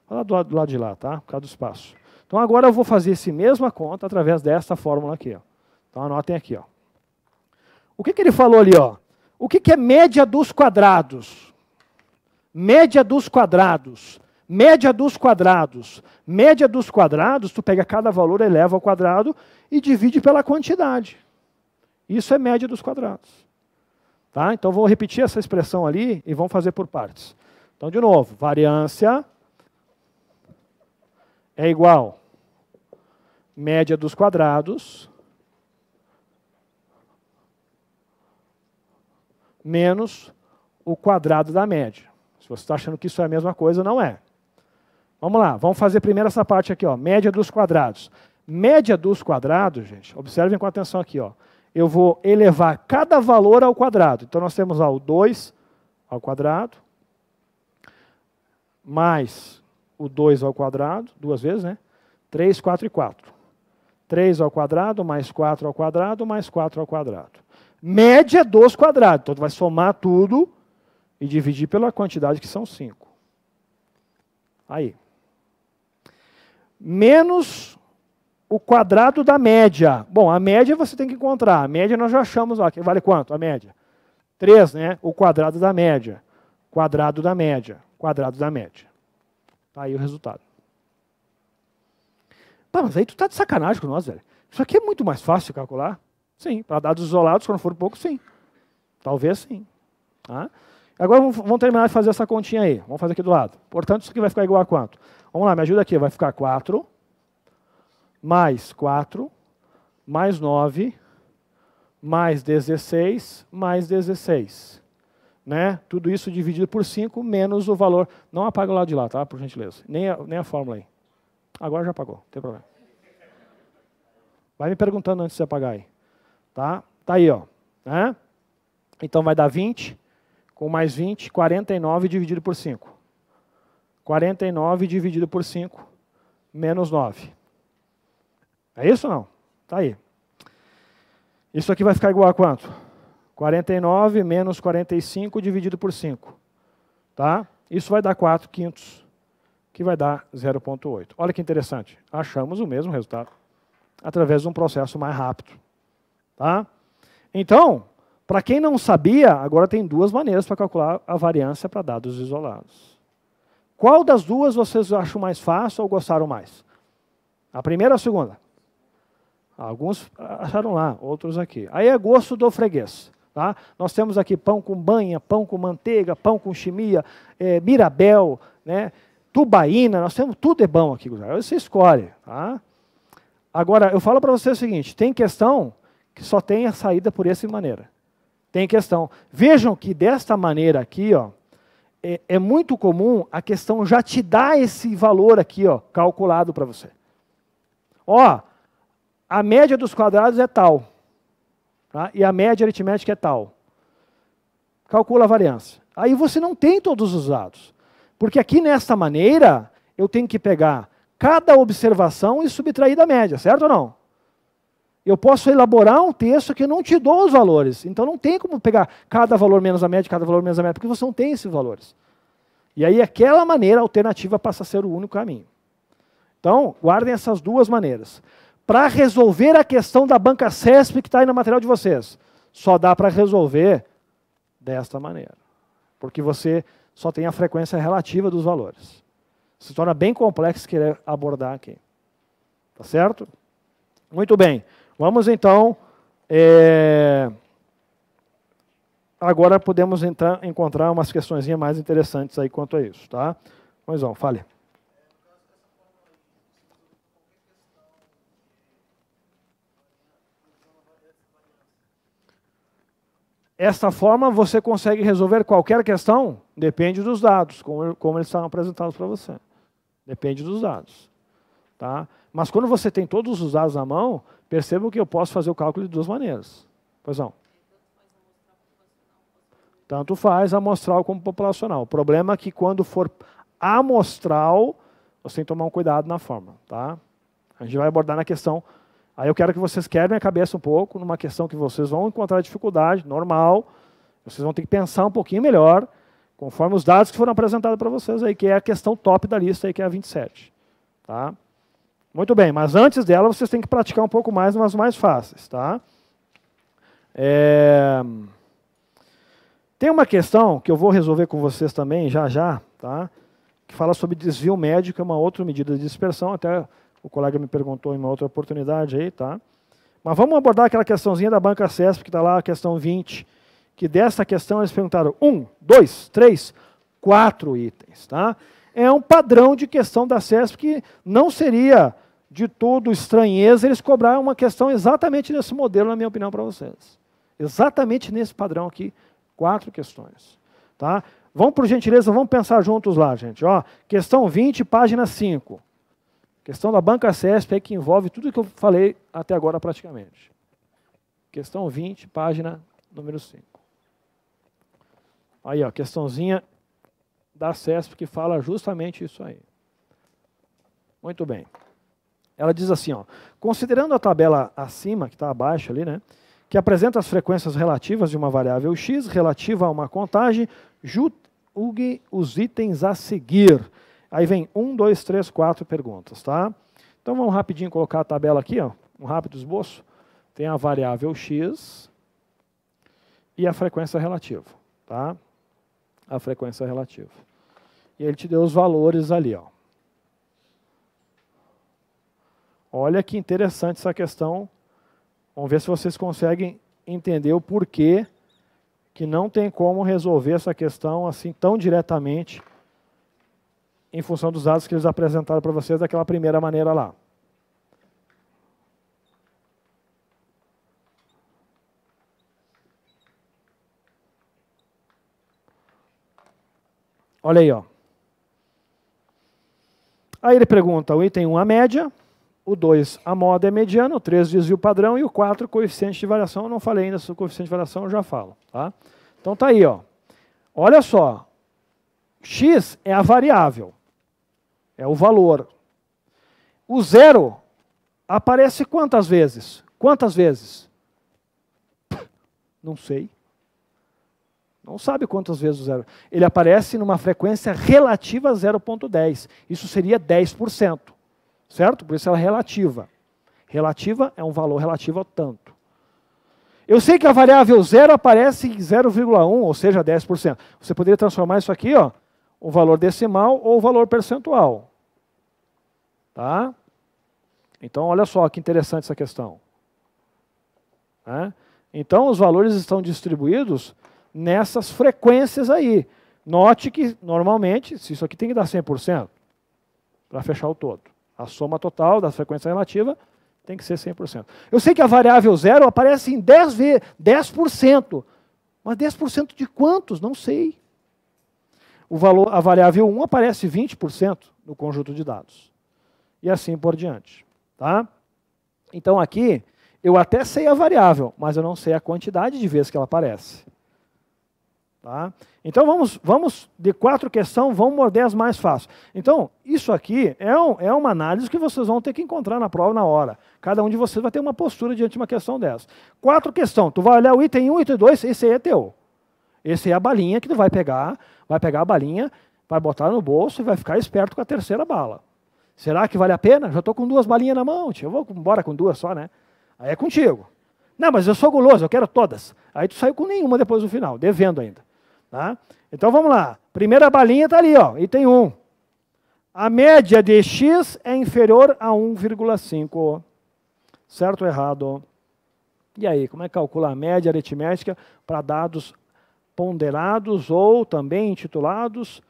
lá do lado de lá, tá? Por causa do espaço. Então, agora eu vou fazer essa mesma conta através dessa fórmula aqui. Ó. Então, anotem aqui. Ó. O que ele falou ali? Ó? O que é média dos quadrados? Média dos quadrados. Média dos quadrados. Média dos quadrados, tu pega cada valor, eleva ao quadrado e divide pela quantidade. Isso é média dos quadrados. Tá? Então, vou repetir essa expressão ali e vamos fazer por partes. Então, de novo, variância é igual média dos quadrados menos o quadrado da média. Se você está achando que isso é a mesma coisa, não é. Vamos lá, vamos fazer primeiro essa parte aqui, ó, média dos quadrados. Média dos quadrados, gente, observem com atenção aqui, ó. Eu vou elevar cada valor ao quadrado. Então, nós temos ó, o 2 ao quadrado, mais o 2 ao quadrado, duas vezes, né? 3, 4 e 4. 3 ao quadrado, mais 4 ao quadrado, mais 4 ao quadrado. Média dos quadrados. Então, tu vai somar tudo e dividir pela quantidade que são 5. Aí. Menos o quadrado da média. Bom, a média você tem que encontrar. A média nós já achamos lá. Que vale quanto? A média? 3, né? O quadrado da média. Quadrado da média. Quadrado da média. Tá aí o resultado. Pá, mas aí tu tá de sacanagem com nós, velho. Isso aqui é muito mais fácil de calcular. Sim, para dados isolados, quando for pouco, sim. Talvez sim. Tá? Agora vamos terminar de fazer essa continha aí. Vamos fazer aqui do lado. Portanto, isso aqui vai ficar igual a quanto? Vamos lá, me ajuda aqui. Vai ficar 4, mais 4, mais 9, mais 16, mais 16. Né? Tudo isso dividido por 5, menos o valor. Não apaga o lado de lá, tá? Por gentileza. Nem a fórmula aí. Agora já apagou, não tem problema. Vai me perguntando antes de apagar aí. Tá? Tá aí, ó. Né? Então vai dar 20, com mais 20, 49 dividido por 5. 49 dividido por 5, menos 9. É isso ou não? Tá aí. Isso aqui vai ficar igual a quanto? 49 menos 45 dividido por 5. Tá? Isso vai dar 4/5, que vai dar 0,8. Olha que interessante. Achamos o mesmo resultado através de um processo mais rápido. Tá? Então, para quem não sabia, agora tem duas maneiras para calcular a variância para dados isolados. Qual das duas vocês acham mais fácil ou gostaram mais? A primeira ou a segunda? Alguns acharam lá, outros aqui. Aí é gosto do freguês. Tá? Nós temos aqui pão com banha, pão com manteiga, pão com chimia, mirabel, né? Tubaína, nós temos tudo é bom aqui. Você escolhe. Tá? Agora, eu falo para você o seguinte, tem questão que só tem a saída por essa maneira. Tem questão. Vejam que desta maneira aqui, ó, é muito comum a questão já te dá esse valor aqui, ó, calculado para você. Ó, a média dos quadrados é tal. Tá? E a média aritmética é tal. Calcula a variância. Aí você não tem todos os dados. Porque aqui nesta maneira, eu tenho que pegar cada observação e subtrair da média, certo ou não? Eu posso elaborar um texto que eu não te dou os valores. Então não tem como pegar cada valor menos a média, cada valor menos a média, porque você não tem esses valores. E aí aquela maneira alternativa passa a ser o único caminho. Então, guardem essas duas maneiras. Para resolver a questão da banca CESP que está aí no material de vocês, só dá para resolver desta maneira. Porque você só tem a frequência relativa dos valores. Se torna bem complexo querer abordar aqui. Tá certo? Muito bem. Vamos então... Agora podemos encontrar umas questões mais interessantes aí quanto a isso. Tá? Mas vamos, fale. Esta forma você consegue resolver qualquer questão? Depende dos dados, como eles são apresentados para você. Depende dos dados. Tá? Mas quando você tem todos os dados na mão, percebam que eu posso fazer o cálculo de duas maneiras. Pois não? Tanto faz amostral como populacional. O problema é que quando for amostral, você tem que tomar um cuidado na forma. Tá? A gente vai abordar na questão... Aí eu quero que vocês quebrem a cabeça um pouco numa questão que vocês vão encontrar dificuldade, normal. Vocês vão ter que pensar um pouquinho melhor, conforme os dados que foram apresentados para vocês aí, que é a questão top da lista aí, que é a 27. Tá? Muito bem, mas antes dela vocês têm que praticar um pouco mais nas mais fáceis. Tá? Tem uma questão que eu vou resolver com vocês também, já, tá? Que fala sobre desvio médio, que é uma outra medida de dispersão, até... O colega me perguntou em uma outra oportunidade aí, tá? Mas vamos abordar aquela questãozinha da banca CESP, que está lá, a questão 20, que dessa questão eles perguntaram 1, 2, 3, 4 itens, tá? É um padrão de questão da CESP que não seria de todo estranheza eles cobrarem uma questão exatamente nesse modelo, na minha opinião, para vocês. Exatamente nesse padrão aqui, 4 questões, tá? Vamos, por gentileza, vamos pensar juntos lá, gente. Ó, questão 20, página 5. Questão da banca CESP, que envolve tudo que eu falei até agora praticamente. Questão 20, página número 5. Aí, ó, questãozinha da CESP que fala justamente isso aí. Muito bem. Ela diz assim, ó, considerando a tabela acima, que está abaixo ali, né, que apresenta as frequências relativas de uma variável x relativa a uma contagem, julgue os itens a seguir. Aí vem 1, 2, 3, 4 perguntas, tá? Então vamos rapidinho colocar a tabela aqui, ó, um rápido esboço. Tem a variável x e a frequência relativa, tá? A frequência relativa. E ele te deu os valores ali, ó. Olha que interessante essa questão. Vamos ver se vocês conseguem entender o porquê que não tem como resolver essa questão assim tão diretamente em função dos dados que eles apresentaram para vocês daquela primeira maneira lá. Olha aí, ó. Aí ele pergunta, o item 1 a média, o 2 a moda é mediana, o 3 desvio padrão e o 4 coeficiente de variação. Eu não falei ainda sobre o coeficiente de variação, eu já falo. Tá? Então tá aí, ó. Olha só, x é a variável. É o valor. O zero aparece quantas vezes? Quantas vezes? Não sei. Não sabe quantas vezes o zero. Ele aparece numa frequência relativa a 0,10. Isso seria 10%. Certo? Por isso ela é relativa. Relativa é um valor relativo a tanto. Eu sei que a variável zero aparece em 0,1, ou seja, 10%. Você poderia transformar isso aqui, ó, o valor decimal ou o valor percentual. Tá? Então, olha só que interessante essa questão. Então, os valores estão distribuídos nessas frequências aí. Note que, normalmente, isso aqui tem que dar 100% para fechar o todo. A soma total da frequência relativa tem que ser 100%. Eu sei que a variável zero aparece em 10%. Mas 10% de quantos? Não sei. A variável 1 aparece 20% no conjunto de dados. E assim por diante. Tá? Então aqui, eu até sei a variável, mas eu não sei a quantidade de vezes que ela aparece. Tá? Então vamos de 4 questões, vamos morder as mais fáceis. Então, isso aqui é uma análise que vocês vão ter que encontrar na prova na hora. Cada um de vocês vai ter uma postura diante de uma questão dessa. 4 questões, tu vai olhar o item 1, item 2, esse aí é teu. Esse é a balinha que tu vai pegar a balinha, vai botar no bolso e vai ficar esperto com a terceira bala. Será que vale a pena? Já estou com 2 balinhas na mão, tio. Eu vou embora com 2 só, né? Aí é contigo. Não, mas eu sou guloso, eu quero todas. Aí tu saiu com nenhuma depois do final, devendo ainda. Tá? Então vamos lá. Primeira balinha está ali, ó, item 1. A média de x é inferior a 1,5. Certo ou errado? E aí, como é que calcula a média aritmética para dados ponderados ou também intitulados,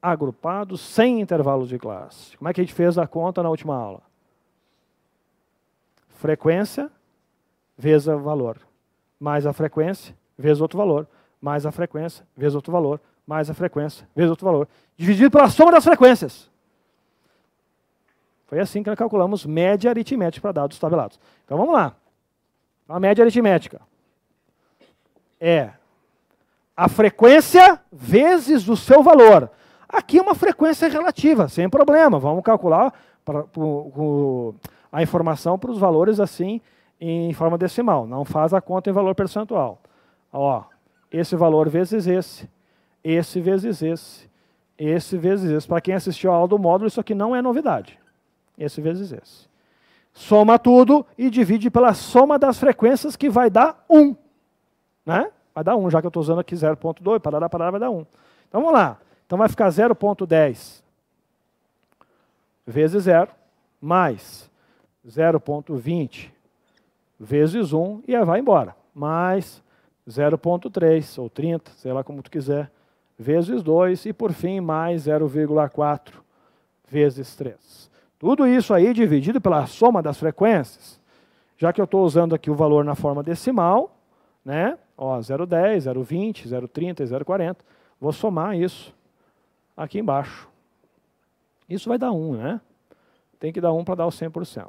agrupados, sem intervalos de classe? Como é que a gente fez a conta na última aula? Frequência vezes o valor, mais a frequência vezes outro valor, mais a frequência vezes outro valor, mais a frequência vezes outro valor, dividido pela soma das frequências. Foi assim que nós calculamos média aritmética para dados tabelados. Então vamos lá. A média aritmética é a frequência vezes o seu valor. Aqui é uma frequência relativa, sem problema. Vamos calcular a informação para os valores assim em forma decimal. Não faz a conta em valor percentual. Ó, esse valor vezes esse vezes esse vezes esse. Para quem assistiu a aula do módulo, isso aqui não é novidade. Esse vezes esse. Soma tudo e divide pela soma das frequências, que vai dar 1. Né? Vai dar 1, já que eu estou usando aqui 0,2, parará, vai dar 1. Então vamos lá. Então vai ficar 0,10 vezes 0, mais 0,20 vezes 1, e aí vai embora. Mais 0,3 ou 30, sei lá como tu quiser, vezes 2, e por fim mais 0,4 vezes 3. Tudo isso aí dividido pela soma das frequências. Já que eu estou usando aqui o valor na forma decimal, né? Ó, 0,10, 0,20, 0,30 e 0,40. Vou somar isso aqui embaixo. Isso vai dar 1, né? Tem que dar 1 para dar o 100%.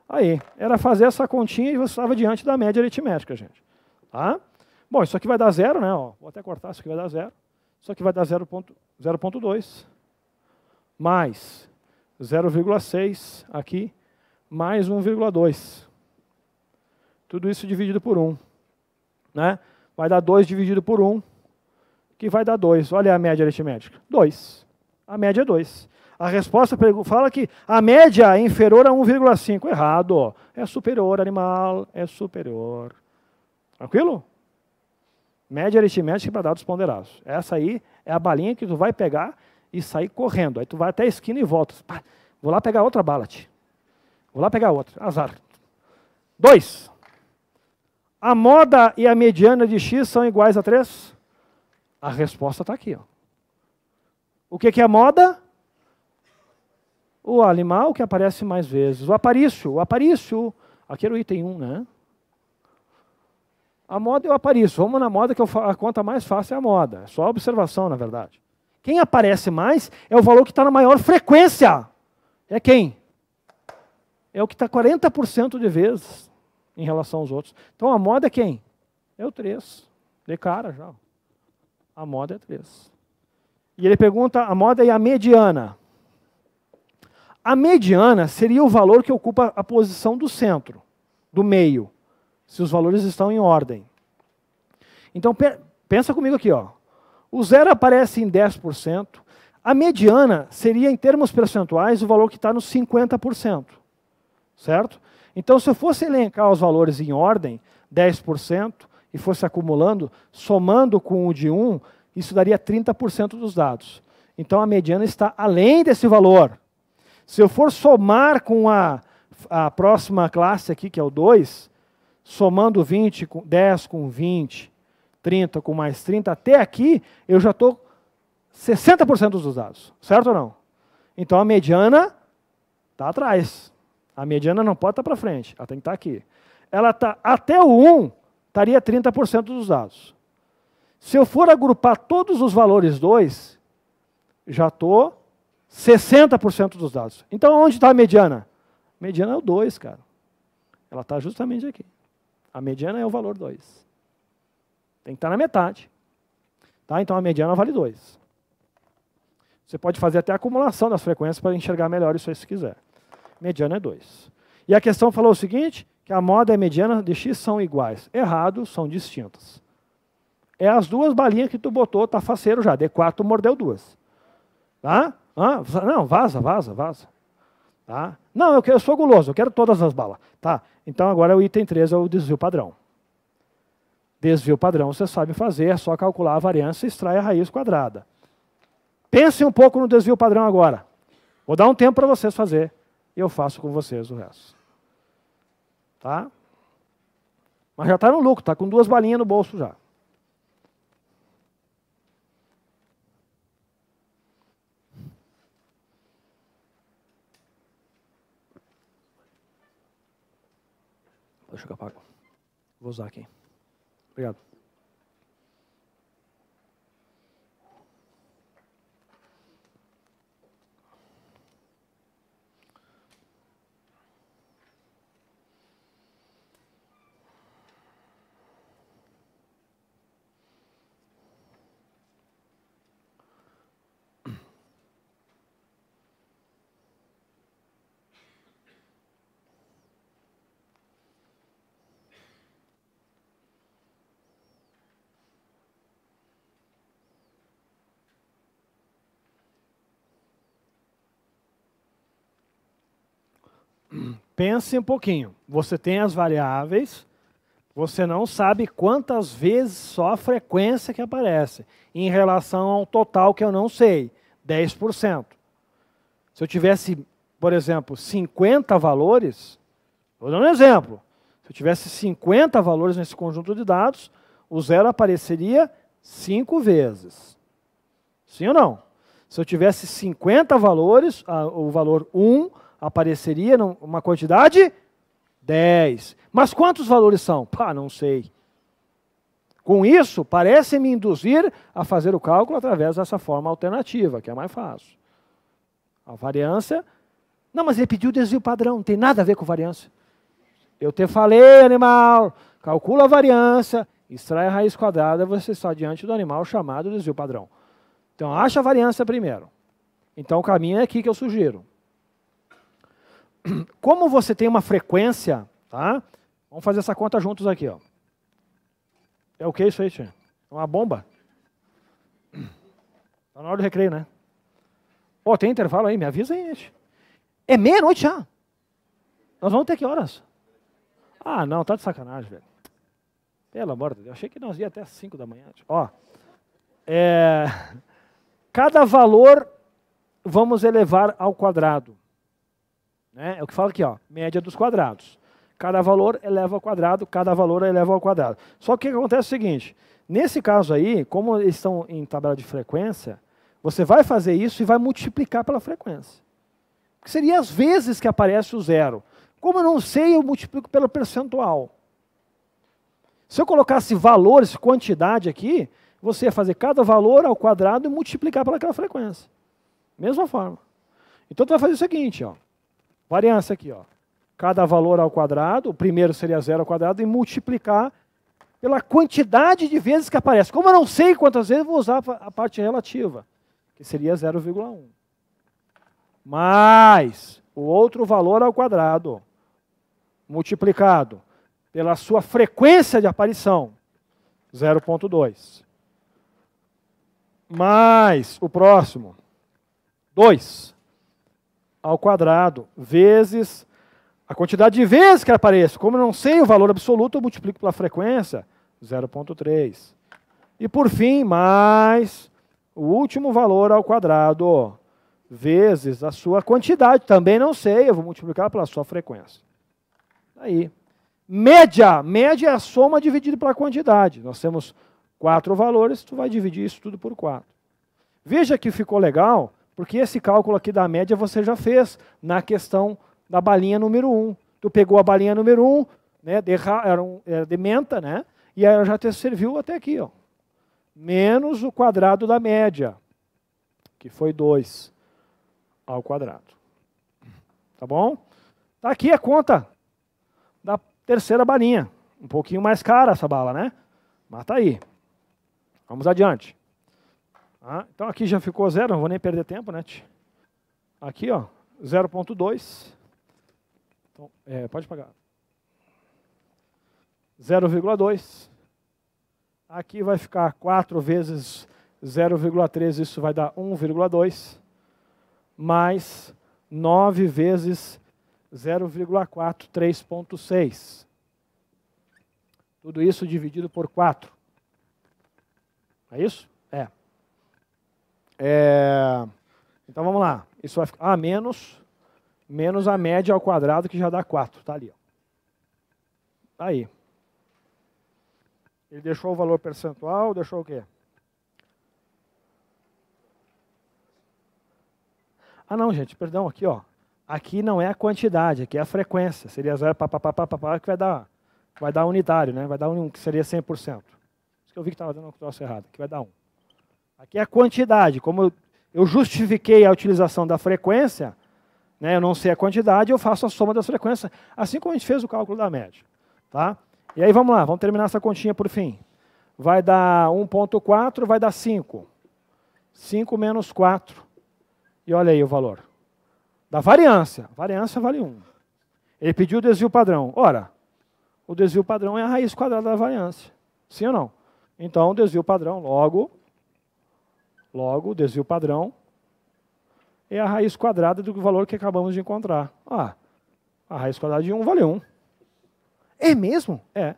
Aí, era fazer essa continha e você estava diante da média aritmética, gente. Tá? Bom, isso aqui vai dar 0, né? Ó, vou até cortar, isso aqui vai dar 0. Isso aqui vai dar 0,2. Mais 0,6 aqui, mais 1,2. Tudo isso dividido por 1. Né? Vai dar 2 dividido por 1, que vai dar 2. Olha a média aritmética. 2. A média é 2. A resposta fala que a média é inferior a 1,5. Errado. É superior, animal. É superior. Tranquilo? Média aritmética para dados ponderados. Essa aí é a balinha que tu vai pegar e sair correndo. Aí tu vai até a esquina e volta. Pá, vou lá pegar outra bala. Vou lá pegar outra. Azar. 2. A moda e a mediana de x são iguais a 3? A resposta está aqui. Ó. O que é a moda? O animal que aparece mais vezes. O aparício. Aqui era o item 1, né? A moda e o aparício. Vamos na moda, que a conta mais fácil é a moda. É só observação, na verdade. Quem aparece mais é o valor que está na maior frequência. É quem? É o que está 40% de vezes em relação aos outros. Então a moda é quem? É o 3. De cara já. A moda é 3. E ele pergunta a moda e a mediana. A mediana seria o valor que ocupa a posição do centro, do meio, se os valores estão em ordem. Então, pensa comigo aqui, ó. O zero aparece em 10%. A mediana seria, em termos percentuais, o valor que está nos 50%. Certo? Então, se eu fosse elencar os valores em ordem, 10%, e fosse acumulando, somando com o de 1, isso daria 30% dos dados. Então, a mediana está além desse valor. Se eu for somar com a próxima classe aqui, que é o 2, somando 10 com 20, 30 com mais 30, até aqui, eu já estou 60% dos dados. Certo ou não? Então, a mediana está atrás. A mediana não pode estar para frente, ela tem que estar aqui. Ela está até o 1, estaria 30% dos dados. Se eu for agrupar todos os valores 2, já estou 60% dos dados. Então, onde está a mediana? A mediana é o 2, cara. Ela está justamente aqui. A mediana é o valor 2. Tem que estar na metade. Tá? Então, a mediana vale 2. Você pode fazer até a acumulação das frequências para enxergar melhor isso aí se quiser. Mediana é 2. E a questão falou o seguinte, que a moda e a mediana de x são iguais. Errado, são distintas. É as duas balinhas que tu botou, tá faceiro já. D4 tu mordeu 2. Tá? Não, vaza. Tá? Não, eu sou guloso, eu quero todas as balas. Tá? Então agora o item 3 é o desvio padrão. Desvio padrão você sabe fazer, é só calcular a variância e extrai a raiz quadrada. Pensem um pouco no desvio padrão agora. Vou dar um tempo para vocês fazerem. E eu faço com vocês o resto. Tá? Mas já está no lucro, está com 2 balinhas no bolso já. Deixa eu apagar. Vou usar aqui. Obrigado. Pense um pouquinho. Você tem as variáveis, você não sabe quantas vezes só a frequência que aparece, em relação ao total que eu não sei, 10%. Se eu tivesse, por exemplo, 50 valores, vou dar um exemplo. Se eu tivesse 50 valores nesse conjunto de dados, o zero apareceria 5 vezes. Sim ou não? Se eu tivesse 50 valores, o valor 1 apareceria numa quantidade 10. Mas quantos valores são? Pá, não sei. Com isso, parece me induzir a fazer o cálculo através dessa forma alternativa, que é mais fácil. A variância... Não, mas ele pediu desvio padrão, não tem nada a ver com variância. Eu te falei, animal, calcula a variância, extrai a raiz quadrada, você está diante do animal chamado desvio padrão. Então, acha a variância primeiro. Então, o caminho é aqui que eu sugiro. Como você tem uma frequência, tá? Vamos fazer essa conta juntos aqui, ó. É o que isso aí, tia? É uma bomba? Está na hora do recreio, né? Pô, tem intervalo aí? Me avisa aí, gente. É meia-noite já. Nós vamos ter que horas? Ah, não, tá de sacanagem, velho. Pelo amor de Deus, achei que nós ia até 5 da manhã. Ó, cada valor vamos elevar ao quadrado. É o que fala aqui, ó, média dos quadrados. Cada valor eleva ao quadrado, cada valor eleva ao quadrado. Só que o que acontece é o seguinte, nesse caso aí, como eles estão em tabela de frequência, você vai fazer isso e vai multiplicar pela frequência. Que seria as vezes que aparece o zero. Como eu não sei, eu multiplico pelo percentual. Se eu colocasse valores, quantidade aqui, você ia fazer cada valor ao quadrado e multiplicar pelaquela frequência. Mesma forma. Então, tu vai fazer o seguinte, ó. Variância aqui, ó. Cada valor ao quadrado, o primeiro seria zero ao quadrado, e multiplicar pela quantidade de vezes que aparece. Como eu não sei quantas vezes, vou usar a parte relativa, que seria 0,1. Mais o outro valor ao quadrado, multiplicado pela sua frequência de aparição, 0,2. Mais o próximo, 2 ao quadrado, vezes a quantidade de vezes que apareça. Como eu não sei o valor absoluto, eu multiplico pela frequência, 0,3. E por fim, mais o último valor ao quadrado, vezes a sua quantidade. Também não sei, eu vou multiplicar pela sua frequência. Aí. Média. Média é a soma dividida pela quantidade. Nós temos 4 valores, tu vai dividir isso tudo por 4. Veja que ficou legal, porque esse cálculo aqui da média você já fez na questão da balinha número 1. Tu pegou a balinha número 1, né, era de menta, né, e aí ela já te serviu até aqui, ó. Menos o quadrado da média, que foi 2 ao quadrado. Tá bom? Tá aqui a conta da terceira balinha. Um pouquinho mais cara essa bala, né? Mas tá aí. Vamos adiante. Então aqui já ficou 0, não vou nem perder tempo, né? Aqui, ó, 0,2. Então, pode pagar. 0,2. Aqui vai ficar 4 vezes 0,3, isso vai dar 1,2. Mais 9 vezes 0,4, 3,6. Tudo isso dividido por 4. É isso? Então vamos lá. Isso vai ficar menos a média ao quadrado, que já dá 4. Está ali. Ó. Aí. Ele deixou o valor percentual, deixou o quê? Não, gente, perdão, aqui, ó. Aqui não é a quantidade, aqui é a frequência. Seria 0, que vai dar unitário, né? Vai dar que seria 100%. Isso que eu vi que estava dando um troço errado, que vai dar 1. Aqui é a quantidade. Como eu justifiquei a utilização da frequência, né, eu não sei a quantidade, eu faço a soma das frequências, assim como a gente fez o cálculo da média. Tá? E aí vamos lá, vamos terminar essa continha por fim. Vai dar 1,4, vai dar 5. 5 menos 4. E olha aí o valor. Da variância. Variância vale 1. Ele pediu o desvio padrão. Ora, o desvio padrão é a raiz quadrada da variância. Sim ou não? Então, o desvio padrão, logo, o desvio padrão é a raiz quadrada do valor que acabamos de encontrar. A raiz quadrada de 1 vale 1. É mesmo? É.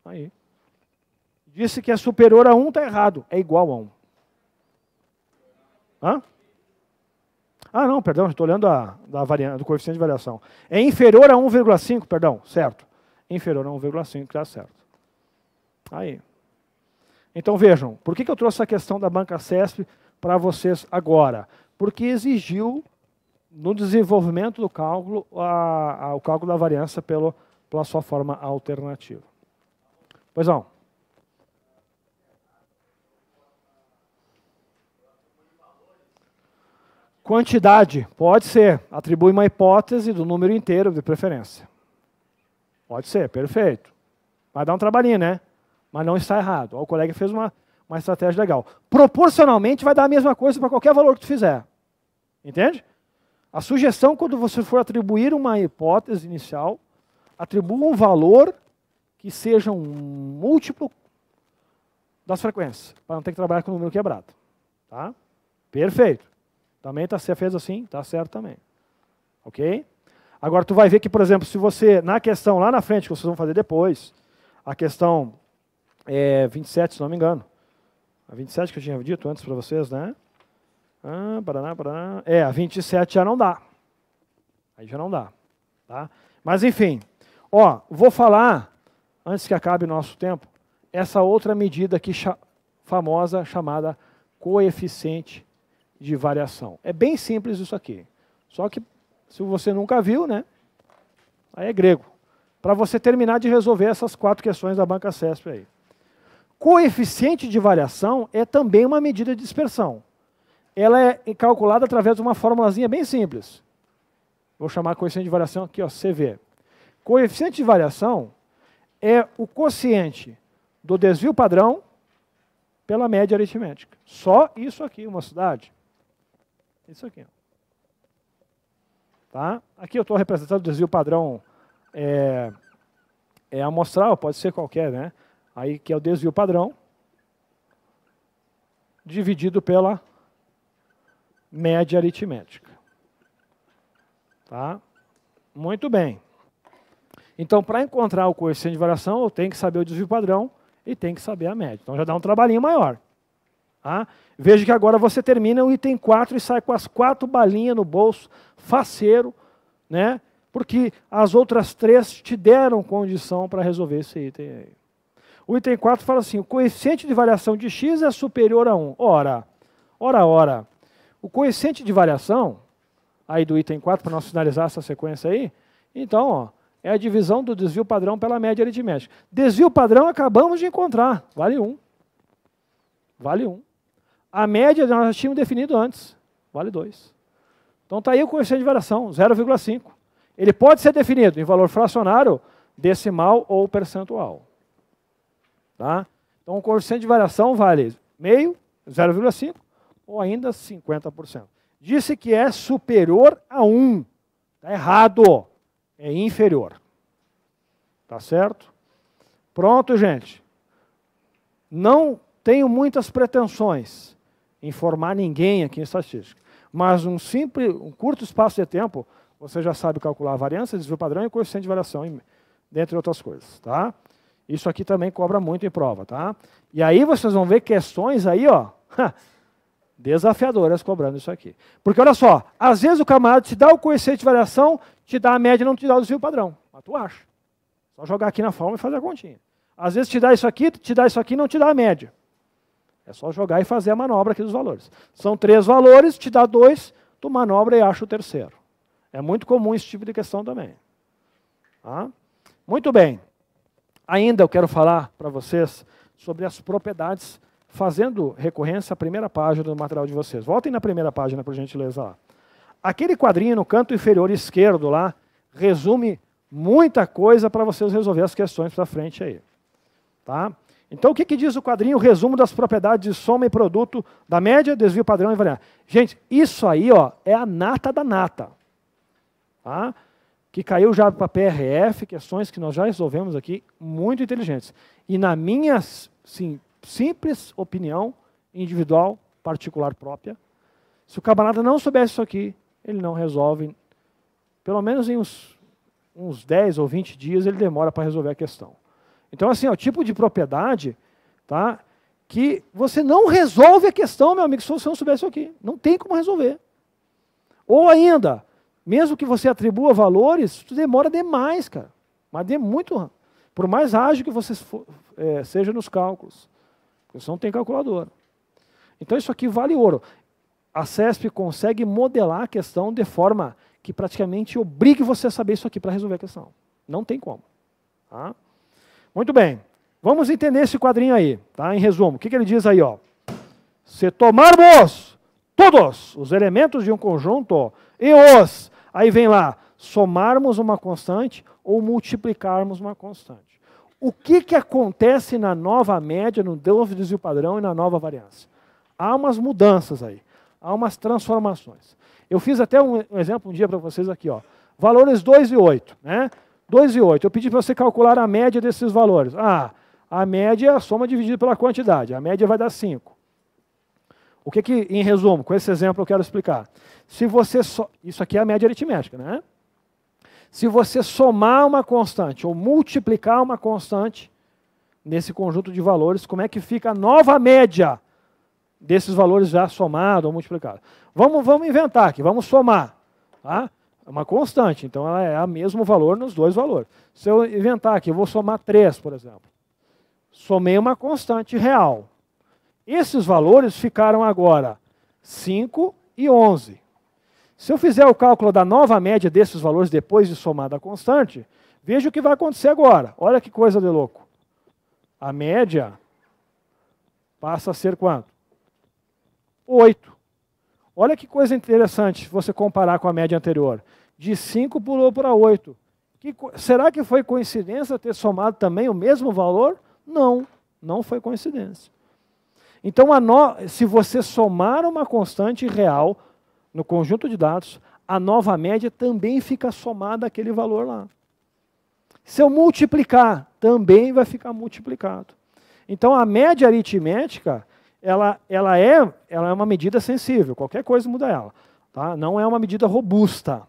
Aí. Disse que é superior a 1, está errado. É igual a 1. Não, perdão, estou olhando do coeficiente de variação. É inferior a 1,5, perdão, certo. Inferior a 1,5, está certo. Aí. Então vejam, por que eu trouxe a questão da banca CESP para vocês agora? Porque exigiu, no desenvolvimento do cálculo, o cálculo da variância pela sua forma alternativa. Pois não. Quantidade, pode ser. Atribui uma hipótese do número inteiro, de preferência. Pode ser, perfeito. Vai dar um trabalhinho, né? Mas não está errado. O colega fez uma estratégia legal. Proporcionalmente vai dar a mesma coisa para qualquer valor que tu fizer. Entende? A sugestão, quando você for atribuir uma hipótese inicial, atribua um valor que seja um múltiplo das frequências, para não ter que trabalhar com o número quebrado. Tá? Perfeito. Também você fez assim? Está certo também. Ok? Agora, tu vai ver que, por exemplo, se você, na questão lá na frente, que vocês vão fazer depois, a questão 27, se não me engano. A 27 que eu tinha dito antes para vocês, né? A 27 já não dá. Aí já não dá. Tá? Mas, enfim. Vou falar, antes que acabe nosso tempo, essa outra medida aqui famosa, chamada coeficiente de variação. É bem simples isso aqui. Só que, se você nunca viu, né? Aí é grego. Para você terminar de resolver essas 4 questões da banca CESP aí. Coeficiente de variação é também uma medida de dispersão. Ela é calculada através de uma formulazinha bem simples. Vou chamar coeficiente de variação aqui, ó, CV. Coeficiente de variação é o quociente do desvio padrão pela média aritmética. Só isso aqui, mocidade. Isso aqui. Tá? Aqui eu estou representando o desvio padrão amostral, pode ser qualquer, né? aí que é o desvio padrão, dividido pela média aritmética. Tá? Muito bem. Então, para encontrar o coeficiente de variação, eu tenho que saber o desvio padrão e tenho que saber a média. Então, já dá um trabalhinho maior. Tá? Veja que agora você termina o item 4 e sai com as 4 balinhas no bolso, faceiro, né? Porque as outras 3 te deram condição para resolver esse item aí. O item 4 fala assim, o coeficiente de variação de x é superior a 1. Ora. O coeficiente de variação, aí do item 4, para nós finalizar essa sequência aí, então, ó, é a divisão do desvio padrão pela média aritmética. Desvio padrão acabamos de encontrar, vale 1. Vale 1. A média nós já tínhamos definido antes, vale 2. Então está aí o coeficiente de variação, 0,5. Ele pode ser definido em valor fracionário, decimal ou percentual. Tá? Então o coeficiente de variação vale meio, 0,5 ou ainda 50%. Disse que é superior a 1. Está errado. É inferior. Tá certo? Pronto, gente. Não tenho muitas pretensões em formar ninguém aqui em estatística. Mas um curto espaço de tempo, você já sabe calcular a variância, desvio padrão e coeficiente de variação, dentre outras coisas. Tá? Isso aqui também cobra muito em prova. Tá? E aí vocês vão ver questões aí, ó, desafiadoras cobrando isso aqui. Porque olha só, às vezes o camarada te dá o coeficiente de variação, te dá a média e não te dá o desvio padrão. Mas tu acha. Só jogar aqui na forma e fazer a continha. Às vezes te dá isso aqui e não te dá a média. É só jogar e fazer a manobra aqui dos valores. São 3 valores, te dá 2, tu manobra e acha o terceiro. É muito comum esse tipo de questão também. Tá? Muito bem. Ainda eu quero falar para vocês sobre as propriedades, fazendo recorrência à primeira página do material de vocês. Voltem na primeira página, por gentileza, lá. Aquele quadrinho no canto inferior esquerdo lá, resume muita coisa para vocês resolver as questões para frente aí. Tá? Então, o que diz o quadrinho? O resumo das propriedades de soma e produto da média, desvio padrão e variável. Gente, isso aí, ó, é a nata da nata. Tá? Que caiu já para PRF, questões que nós já resolvemos aqui, muito inteligentes. E na minha simples opinião, individual, particular própria, se o camarada não soubesse isso aqui, ele não resolve, pelo menos em uns 10 ou 20 dias ele demora para resolver a questão. Então, assim, é o tipo de propriedade, tá, que você não resolve a questão, meu amigo, se você não souber isso aqui. Não tem como resolver. Ou ainda, mesmo que você atribua valores, isso demora demais, cara. Mas muito, por mais ágil que você seja nos cálculos. Porque você não tem calculadora. Então, isso aqui vale ouro. A CESP consegue modelar a questão de forma que praticamente obrigue você a saber isso aqui para resolver a questão. Não tem como. Tá? Muito bem. Vamos entender esse quadrinho aí. Tá? Em resumo, o que ele diz aí? Ó? Se tomarmos todos os elementos de um conjunto e aí vem lá, somarmos uma constante ou multiplicarmos uma constante. O que acontece na nova média, no novo desvio padrão e na nova variância? Há umas mudanças aí. Há umas transformações. Eu fiz até um exemplo um dia para vocês aqui. Ó. Valores 2 e 8. Né? 2 e 8. Eu pedi para você calcular a média desses valores. A média é a soma dividida pela quantidade. A média vai dar 5. O que, em resumo, com esse exemplo eu quero explicar. Se você isso aqui é a média aritmética. Né? Se você somar uma constante ou multiplicar uma constante nesse conjunto de valores, como é que fica a nova média desses valores já somados ou multiplicados? Vamos inventar aqui, vamos somar. Tá? É uma constante, então ela é o mesmo valor nos dois valores. Se eu inventar aqui, eu vou somar 3, por exemplo. Somei uma constante real. Esses valores ficaram agora 5 e 11. Se eu fizer o cálculo da nova média desses valores depois de somar da constante, veja o que vai acontecer agora. Olha que coisa de louco. A média passa a ser quanto? 8. Olha que coisa interessante você comparar com a média anterior. De 5 pulou para 8. Será que foi coincidência ter somado também o mesmo valor? Não, não foi coincidência. Então, se você somar uma constante real no conjunto de dados, a nova média também fica somada àquele valor lá. Se eu multiplicar, também vai ficar multiplicado. Então, a média aritmética, ela é uma medida sensível, qualquer coisa muda ela. Tá? Não é uma medida robusta.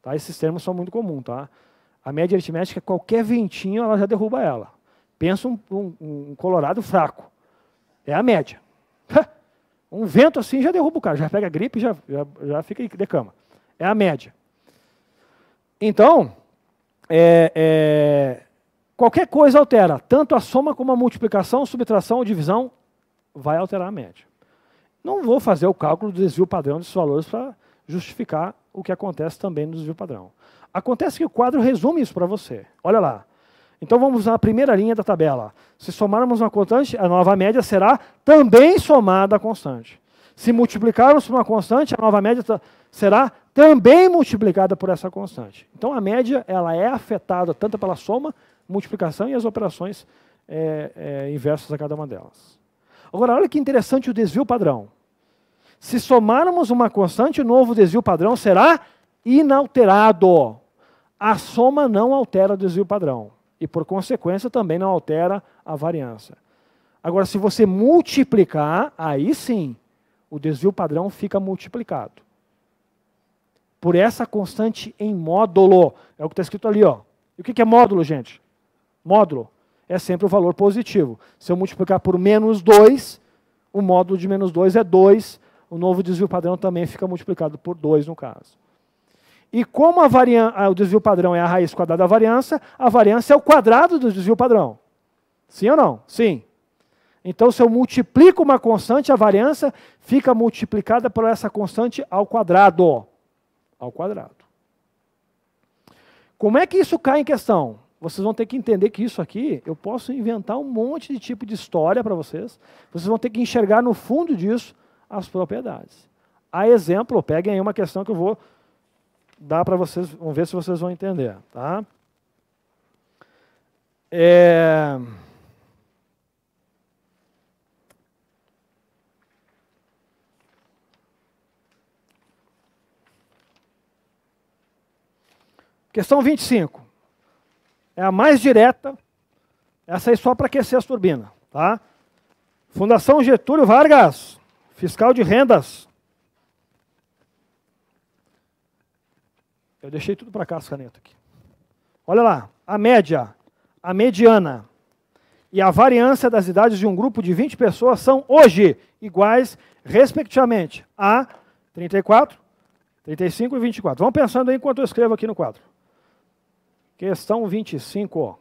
Tá? Esses termos são muito comuns. Tá? A média aritmética, qualquer ventinho, ela já derruba ela. Pensa um colorado fraco. É a média. Um vento assim já derruba o cara, já pega gripe e já fica de cama. É a média. Então, qualquer coisa altera, tanto a soma como a multiplicação, subtração ou divisão, vai alterar a média. Não vou fazer o cálculo do desvio padrão desses valores para justificar o que acontece também no desvio padrão. Acontece que o quadro resume isso para você. Olha lá. Então vamos usar a primeira linha da tabela. Se somarmos uma constante, a nova média será também somada à constante. Se multiplicarmos por uma constante, a nova média será também multiplicada por essa constante. Então a média ela é afetada tanto pela soma, multiplicação e as operações inversas a cada uma delas. Agora olha que interessante o desvio padrão. Se somarmos uma constante, o novo desvio padrão será inalterado. A soma não altera o desvio padrão. E, por consequência, também não altera a variância. Agora, se você multiplicar, aí sim, o desvio padrão fica multiplicado. Por essa constante em módulo. É o que está escrito ali. Ó. E o que é módulo, gente? Módulo é sempre o valor positivo. Se eu multiplicar por menos 2, o módulo de menos 2 é 2. O novo desvio padrão também fica multiplicado por 2 no caso. E como o desvio padrão é a raiz quadrada da variância, a variância é o quadrado do desvio padrão. Sim ou não? Sim. Então, se eu multiplico uma constante, a variância fica multiplicada por essa constante ao quadrado. Ao quadrado. Como é que isso cai em questão? Vocês vão ter que entender que isso aqui, eu posso inventar um monte de tipo de história para vocês. Vocês vão ter que enxergar no fundo disso as propriedades. A exemplo, peguem aí uma questão que eu vou dar para vocês, vamos ver se vocês vão entender. Tá? Questão 25. É a mais direta. Essa aí só para aquecer as turbinas. Tá? Fundação Getúlio Vargas, fiscal de rendas. Eu deixei tudo para cá as canetas aqui. Olha lá, a média, a mediana e a variância das idades de um grupo de 20 pessoas são hoje iguais, respectivamente, a 34, 35 e 24. Vão pensando aí enquanto eu escrevo aqui no quadro. Questão 25, ó.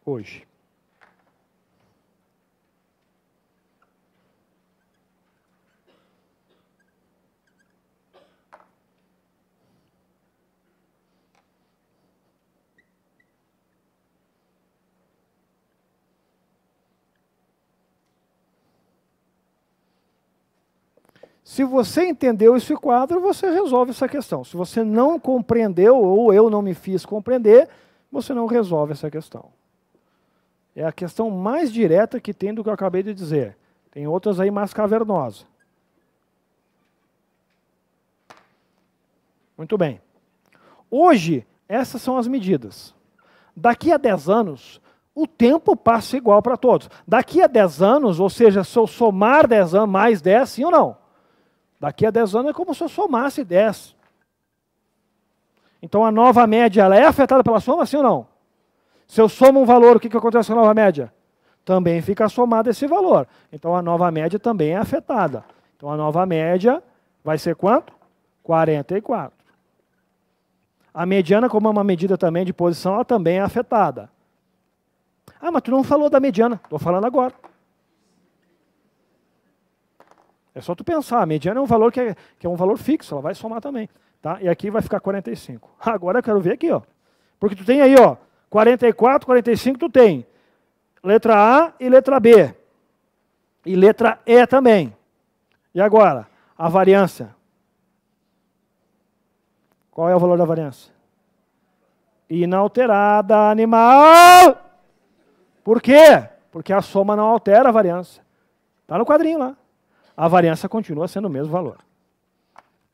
Hoje. Se você entendeu esse quadro, você resolve essa questão. Se você não compreendeu, ou eu não me fiz compreender, você não resolve essa questão. É a questão mais direta que tem do que eu acabei de dizer. Tem outras aí mais cavernosas. Muito bem. Hoje, essas são as medidas. Daqui a 10 anos, o tempo passa igual para todos. Daqui a 10 anos, ou seja, se eu somar 10 anos mais 10, sim ou não? Daqui a 10 anos é como se eu somasse 10. Então a nova média ela é afetada pela soma, sim ou não? Se eu somo um valor, o que acontece com a nova média? Também fica somado esse valor. Então a nova média também é afetada. Então a nova média vai ser quanto? 44. A mediana, como é uma medida também de posição, ela também é afetada. Ah, mas tu não falou da mediana. Estou falando agora. É só tu pensar. A mediana é um valor que é um valor fixo, ela vai somar também. Tá? E aqui vai ficar 45. Agora eu quero ver aqui, ó. Porque tu tem aí, ó, 44, 45 tu tem. Letra A e letra B. E letra E também. E agora, a variância. Qual é o valor da variância? Inalterada, animal! Por quê? Porque a soma não altera a variância. Está no quadrinho lá. A variância continua sendo o mesmo valor.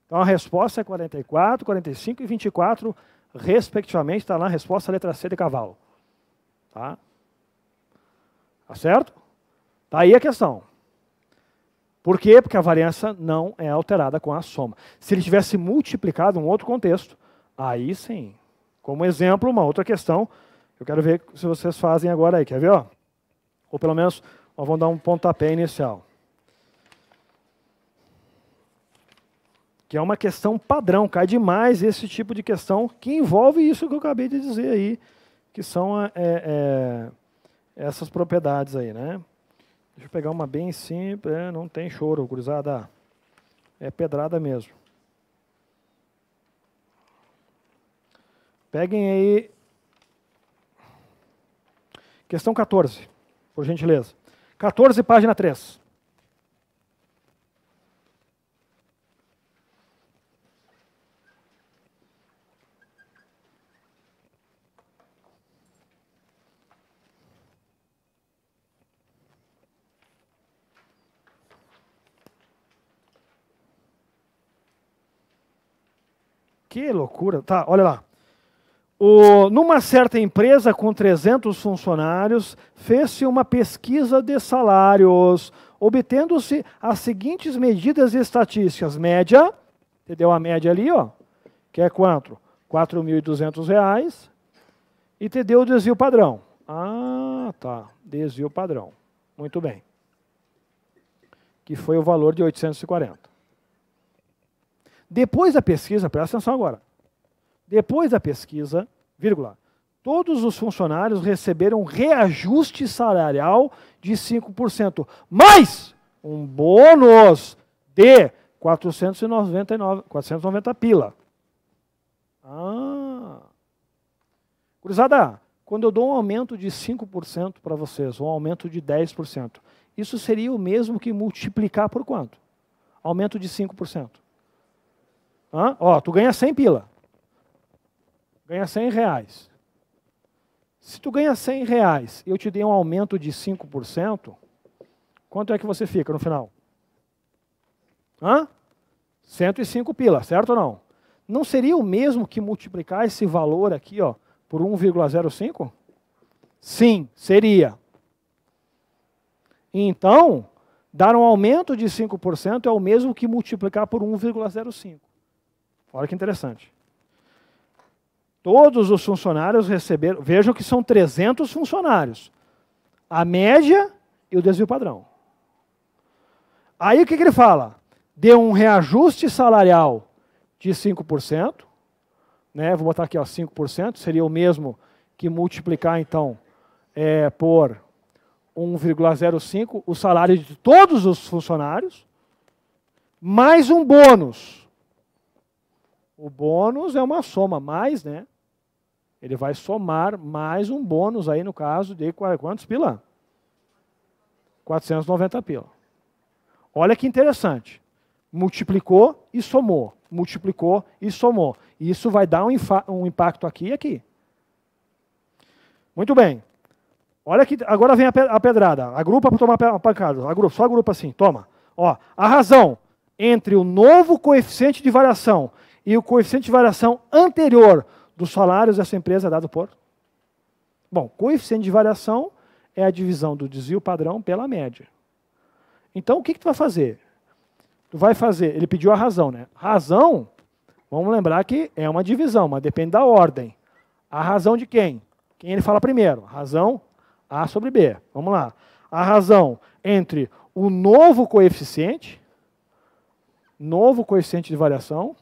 Então a resposta é 44, 45 e 24, respectivamente. Está lá a resposta letra C de cavalo. Tá? Tá certo? Está aí a questão. Por quê? Porque a variância não é alterada com a soma. Se ele tivesse multiplicado em um outro contexto, aí sim. Como exemplo, uma outra questão, eu quero ver se vocês fazem agora aí. Quer ver? Ó? Ou pelo menos, nós vamos dar um pontapé inicial. Que é uma questão padrão, cai demais esse tipo de questão que envolve isso que eu acabei de dizer aí, que são essas propriedades aí, né? Deixa eu pegar uma bem simples, não tem choro, gurizada, é pedrada mesmo. Peguem aí, questão 14, por gentileza. 14, página 3. Que loucura. Tá, olha lá. Numa certa empresa com 300 funcionários, fez-se uma pesquisa de salários, obtendo-se as seguintes medidas estatísticas. Média, entendeu a média ali, ó, que é quanto? R$ 4.200. E entendeu o desvio padrão. Ah, tá. Desvio padrão. Muito bem. Que foi o valor de 840. Depois da pesquisa, presta atenção agora. Depois da pesquisa, vírgula, todos os funcionários receberam reajuste salarial de 5%, mais um bônus de 490 pila. Ah. Gurizada, quando eu dou um aumento de 5% para vocês, um aumento de 10%, isso seria o mesmo que multiplicar por quanto? Aumento de 5%. Ó, tu ganha 100 pila. Ganha R$100. Se tu ganha R$100 e eu te dei um aumento de 5%, quanto é que você fica no final? 105 pila, certo ou não? Não seria o mesmo que multiplicar esse valor aqui, ó, por 1,05? Sim, seria. Então, dar um aumento de 5% é o mesmo que multiplicar por 1,05. Olha que interessante. Todos os funcionários receberam, vejam que são 300 funcionários. A média e o desvio padrão. Aí o que ele fala? Deu um reajuste salarial de 5%, né? Vou botar aqui, ó, 5%, seria o mesmo que multiplicar, então, por 1,05, o salário de todos os funcionários, mais um bônus. O bônus é uma soma, mais, né? Ele vai somar mais um bônus aí, no caso, de quantos pila? 490 pila. Olha que interessante. Multiplicou e somou. Multiplicou e somou. Isso vai dar um impacto aqui e aqui. Muito bem. Olha que agora vem a pedrada. Agrupa para tomar a pancada. Só agrupa assim, toma. Ó, a razão entre o novo coeficiente de variação e o coeficiente de variação anterior dos salários dessa empresa é dado por? Bom, coeficiente de variação é a divisão do desvio padrão pela média. Então, o que tu vai fazer? Tu vai fazer, ele pediu a razão, né? Razão, vamos lembrar que é uma divisão, mas depende da ordem. A razão de quem? Quem ele fala primeiro? Razão A sobre B. Vamos lá. A razão entre o novo coeficiente de variação,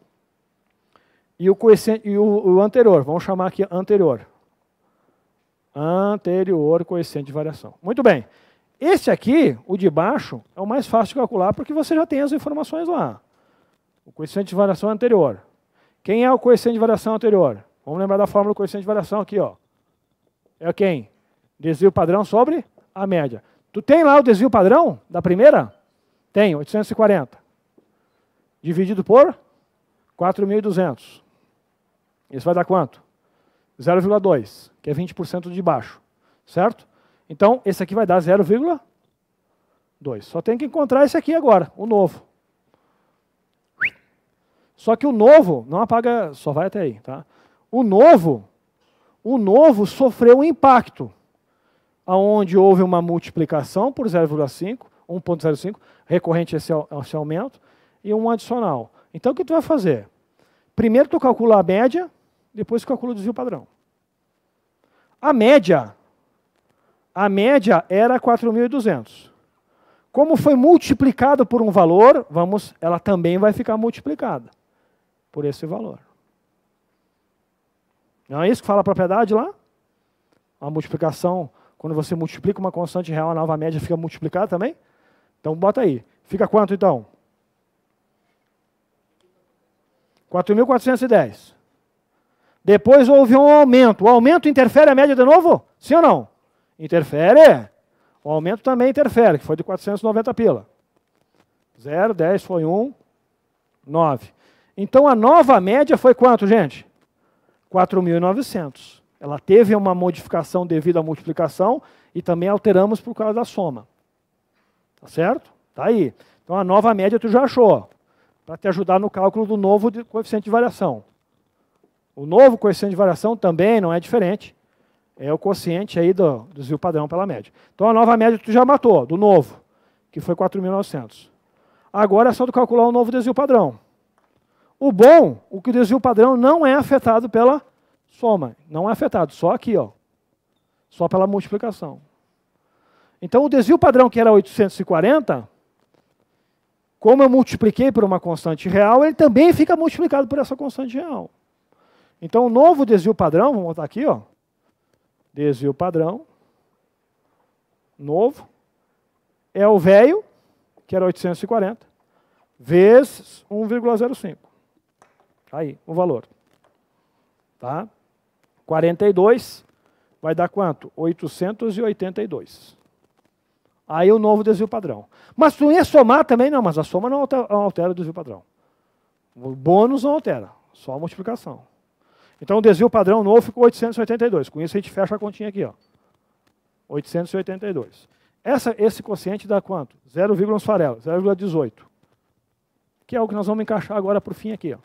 e o coeficiente e o anterior, vamos chamar aqui anterior. Anterior coeficiente de variação. Muito bem. Esse aqui, o de baixo, é o mais fácil de calcular porque você já tem as informações lá. O coeficiente de variação anterior. Quem é o coeficiente de variação anterior? Vamos lembrar da fórmula do coeficiente de variação aqui, ó. É quem? Desvio padrão sobre a média. Tu tem lá o desvio padrão da primeira? Tem, 840. Dividido por 4.200. Isso vai dar quanto? 0,2, que é 20% de baixo. Certo? Então, esse aqui vai dar 0,2. Só tem que encontrar esse aqui agora, o novo. Só que o novo, não apaga, só vai até aí. Tá? O novo sofreu um impacto, onde houve uma multiplicação por 0,5, 1,05, recorrente a esse aumento, e um adicional. Então, o que tu vai fazer? Primeiro tu calcula a média, depois tu calcula o desvio padrão. A média era 4.200. Como foi multiplicado por um valor, ela também vai ficar multiplicada por esse valor. Não é isso que fala a propriedade lá? A multiplicação, quando você multiplica uma constante real, a nova média fica multiplicada também? Então, bota aí. Fica quanto, então? 4.410. Depois houve um aumento. O aumento interfere a média de novo? Sim ou não? Interfere. O aumento também interfere, que foi de 490 pila. 0, 10 foi 1, 9. Então, a nova média foi quanto, gente? 4.900. Ela teve uma modificação devido à multiplicação e também alteramos por causa da soma. Tá certo? Tá aí. Então, a nova média tu já achou, para te ajudar no cálculo do novo coeficiente de variação. O novo coeficiente de variação também não é diferente. É o quociente aí do desvio padrão pela média. Então, a nova média tu já matou, do novo, que foi 4.900. Agora é só tu calcular o novo desvio padrão. O bom, que o desvio padrão não é afetado pela soma. Não é afetado, só aqui, ó. Só pela multiplicação. Então, o desvio padrão, que era 840, como eu multipliquei por uma constante real, ele também fica multiplicado por essa constante real. Então, o novo desvio padrão, vamos botar aqui, ó. Desvio padrão, novo, é o velho, que era 840, vezes 1,05. Aí, o valor. Tá? 42 vai dar quanto? 882. Aí o novo desvio padrão. Mas tu ia somar também? Não, mas a soma não altera o desvio padrão. O bônus não altera, só a multiplicação. Então o desvio padrão novo ficou 882. Com isso a gente fecha a continha aqui, ó. 882. Esse quociente dá quanto? 0,18. Que é o que nós vamos encaixar agora para o fim aqui, ó.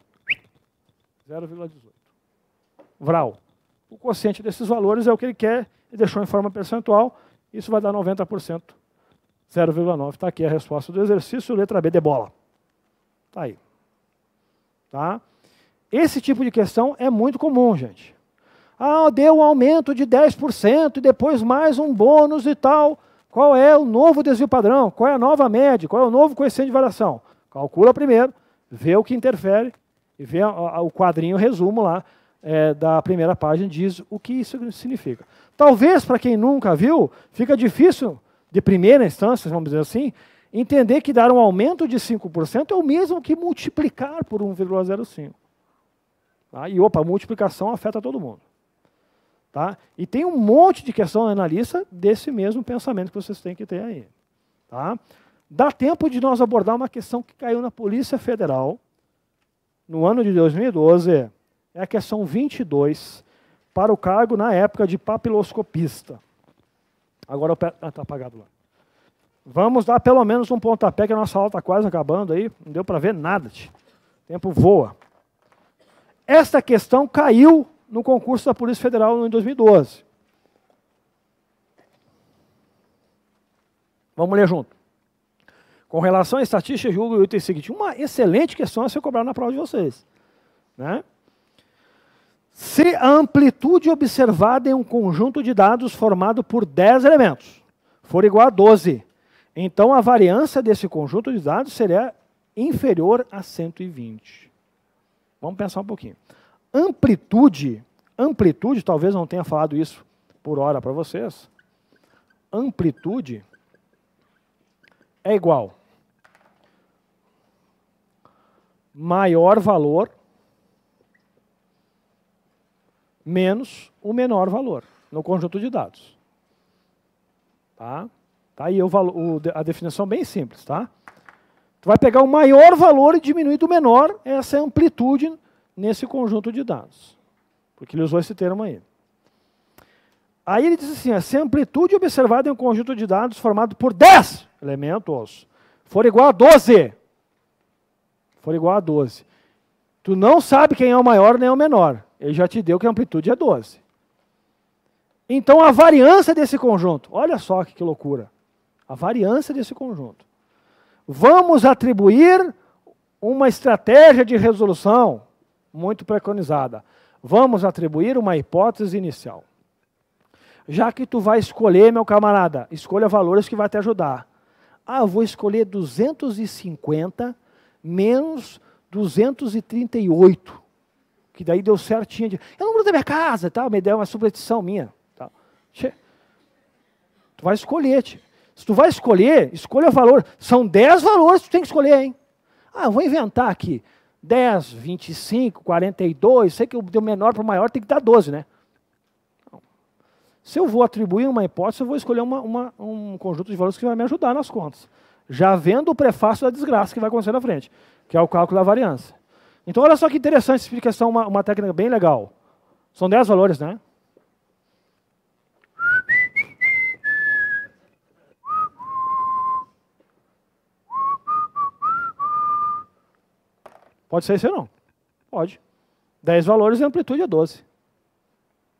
0,18. Vral. O quociente desses valores é o que ele quer e deixou em forma percentual. Isso vai dar 90%. 0,9. Está aqui a resposta do exercício, letra B de bola. Está aí. Tá? Esse tipo de questão é muito comum, gente. Ah, deu um aumento de 10% e depois mais um bônus e tal. Qual é o novo desvio padrão? Qual é a nova média? Qual é o novo coeficiente de variação? Calcula primeiro, vê o que interfere e vê o quadrinho resumo lá da primeira página, diz o que isso significa. Talvez, para quem nunca viu, fica difícil, de primeira instância, vamos dizer assim, entender que dar um aumento de 5% é o mesmo que multiplicar por 1,05. Tá? E, a multiplicação afeta todo mundo. Tá? E tem um monte de questão analista desse mesmo pensamento que vocês têm que ter aí. Tá? Dá tempo de nós abordar uma questão que caiu na Polícia Federal no ano de 2012, é a questão 22, para o cargo na época de papiloscopista. Agora está apagado lá. Vamos dar pelo menos um pontapé, que a nossa aula está quase acabando aí, não deu para ver nada. O tempo voa. Esta questão caiu no concurso da Polícia Federal em 2012. Vamos ler junto. Com relação à estatística, julgo o item seguinte. Uma excelente questão a ser cobrada na prova de vocês. Né? Se a amplitude observada em um conjunto de dados formado por 10 elementos for igual a 12, então a variância desse conjunto de dados seria inferior a 120. Vamos pensar um pouquinho. Amplitude, talvez não tenha falado isso por hora para vocês. Amplitude é igual maior valor menos o menor valor no conjunto de dados. Tá? Tá aí a definição bem simples. Tá? Tu vai pegar o maior valor e diminuir do menor, essa é a amplitude nesse conjunto de dados. Porque ele usou esse termo aí. Aí ele diz assim, se a amplitude observada em um conjunto de dados formado por 10 elementos for igual a 12, tu não sabe quem é o maior nem o menor. Ele já te deu que a amplitude é 12. Então a variância desse conjunto, olha só que loucura, a variância desse conjunto. Vamos atribuir uma estratégia de resolução muito preconizada. Vamos atribuir uma hipótese inicial. Já que tu vai escolher, meu camarada, escolha valores que vai te ajudar. Eu vou escolher 250 menos 238, que daí deu certinho. É o número da minha casa, tá? Uma ideia, uma supletição minha. Tá? Tu vai escolher. Se tu vai escolher, escolha valor. São 10 valores que tu tem que escolher, hein? Eu vou inventar aqui. 10, 25, 42, sei que o menor para o maior tem que dar 12, né? Se eu vou atribuir uma hipótese, eu vou escolher um conjunto de valores que vai me ajudar nas contas. Já vendo o prefácio da desgraça que vai acontecer na frente, que é o cálculo da variância. Então, olha só que interessante essa explicação, uma técnica bem legal. São 10 valores, né? Pode ser isso ou não? Pode. 10 valores e a amplitude é 12.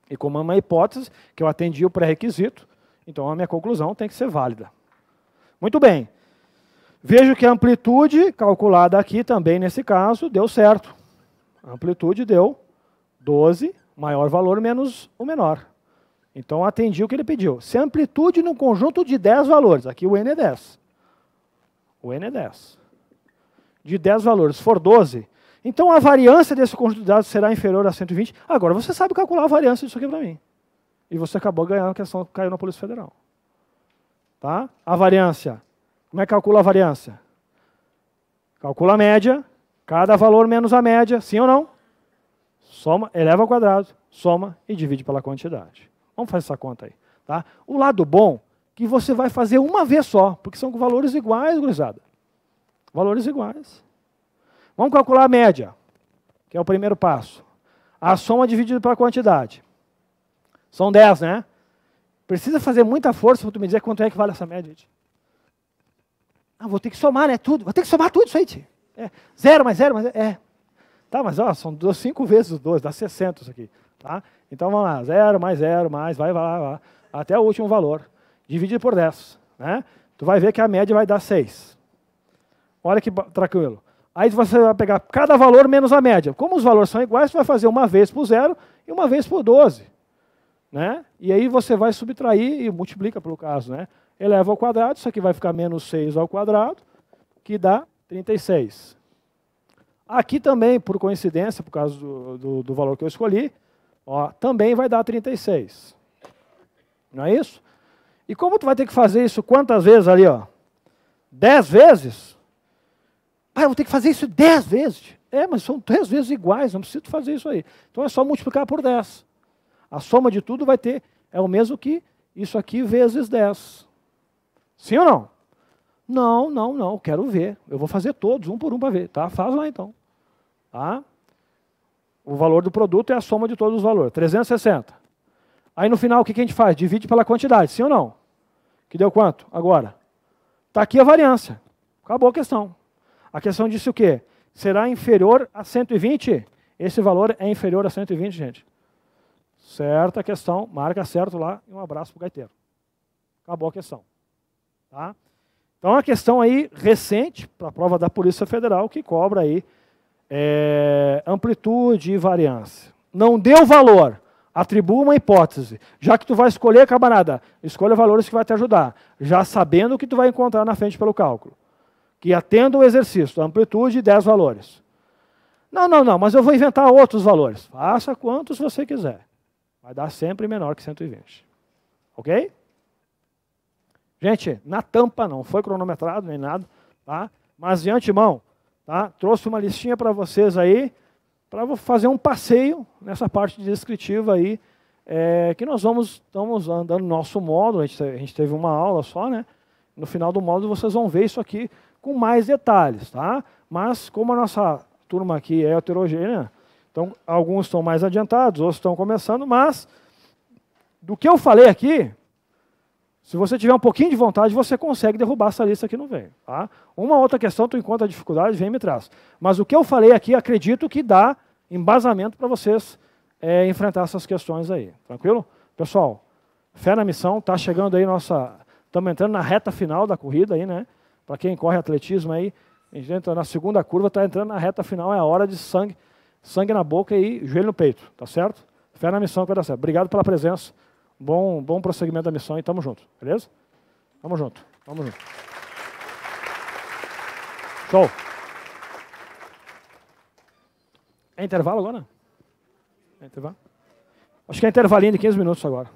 E como é uma hipótese, que eu atendi o pré-requisito, então a minha conclusão tem que ser válida. Muito bem. Vejo que a amplitude calculada aqui também, nesse caso, deu certo. A amplitude deu 12, maior valor menos o menor. Então atendi o que ele pediu. Se a amplitude num conjunto de 10 valores, aqui o N é 10. O N é 10. De 10 valores for 12, então a variância desse conjunto de dados será inferior a 120. Agora você sabe calcular a variância disso aqui para mim. E você acabou ganhando a questão que caiu na Polícia Federal. Tá? A variância. Como é que calcula a variância? Calcula a média, cada valor menos a média, sim ou não? Soma, eleva ao quadrado, soma e divide pela quantidade. Vamos fazer essa conta aí. Tá? O lado bom é que você vai fazer uma vez só, porque são valores iguais, gurizada. Valores iguais. Vamos calcular a média, que é o primeiro passo. A soma dividida pela quantidade. São 10, né? Precisa fazer muita força para tu me dizer quanto é que vale essa média. Vou ter que somar, né? Tudo. Vou ter que somar tudo isso aí, tio. 0 mais 0 mais 0. Tá, mas ó, são 5 vezes os 2, dá 60 isso aqui. Tá? Então vamos lá, 0 mais 0 mais, vai, até o último valor. Dividido por 10. Né? Tu vai ver que a média vai dar 6. Olha que tranquilo. Aí você vai pegar cada valor menos a média. Como os valores são iguais, você vai fazer uma vez por 0 e uma vez por 12. Né? E aí você vai subtrair e multiplica pelo caso. Né? Eleva ao quadrado, isso aqui vai ficar menos 6 ao quadrado, que dá 36. Aqui também, por coincidência, por causa do valor que eu escolhi, ó, também vai dar 36. Não é isso? E como tu vai ter que fazer isso quantas vezes ali? Ó? 10 vezes? Eu vou ter que fazer isso 10 vezes. Mas são 10 vezes iguais, não preciso fazer isso aí. Então é só multiplicar por 10. A soma de tudo vai ter, é o mesmo que isso aqui vezes 10. Sim ou não? Não, quero ver. Eu vou fazer todos, um por um para ver. Tá? Faz lá então. Tá? O valor do produto é a soma de todos os valores, 360. Aí no final o que a gente faz? Divide pela quantidade, sim ou não? Que deu quanto? Agora. Está aqui a variância. Acabou a questão. A questão disse o quê? Será inferior a 120? Esse valor é inferior a 120, gente. Certa questão, marca certo lá e um abraço para o gaiteiro. Acabou a questão. Tá? Então, a questão aí recente, para a prova da Polícia Federal, que cobra aí amplitude e variância. Não deu valor, atribua uma hipótese. Já que tu vai escolher, camarada, escolha valores que vai te ajudar, já sabendo o que tu vai encontrar na frente pelo cálculo. Que atenda o exercício, amplitude e 10 valores. Não, mas eu vou inventar outros valores. Faça quantos você quiser. Vai dar sempre menor que 120. Ok? Gente, na tampa não foi cronometrado nem nada, tá? Mas de antemão, tá? Trouxe uma listinha para vocês aí, para fazer um passeio nessa parte descritiva aí, que nós estamos andando no nosso módulo, a gente teve uma aula só, né? No final do módulo vocês vão ver isso aqui com mais detalhes, tá? Mas como a nossa turma aqui é heterogênea, então alguns estão mais adiantados, outros estão começando, mas do que eu falei aqui, se você tiver um pouquinho de vontade, você consegue derrubar essa lista que não vem. Tá? Uma outra questão, tu encontra dificuldade, vem e me traz. Mas o que eu falei aqui, acredito que dá embasamento para vocês enfrentar essas questões aí. Tranquilo? Pessoal, fé na missão, está chegando aí estamos entrando na reta final da corrida aí, né? Para quem corre atletismo aí, a gente entra na segunda curva, está entrando na reta final, é a hora de sangue na boca e joelho no peito, tá certo? Fé na missão que vai dar certo. Obrigado pela presença. Bom prosseguimento da missão e tamo junto, beleza? Tamo junto, tamo junto. Show. É intervalo agora? É intervalo? Acho que é intervalinho de 15 minutos agora.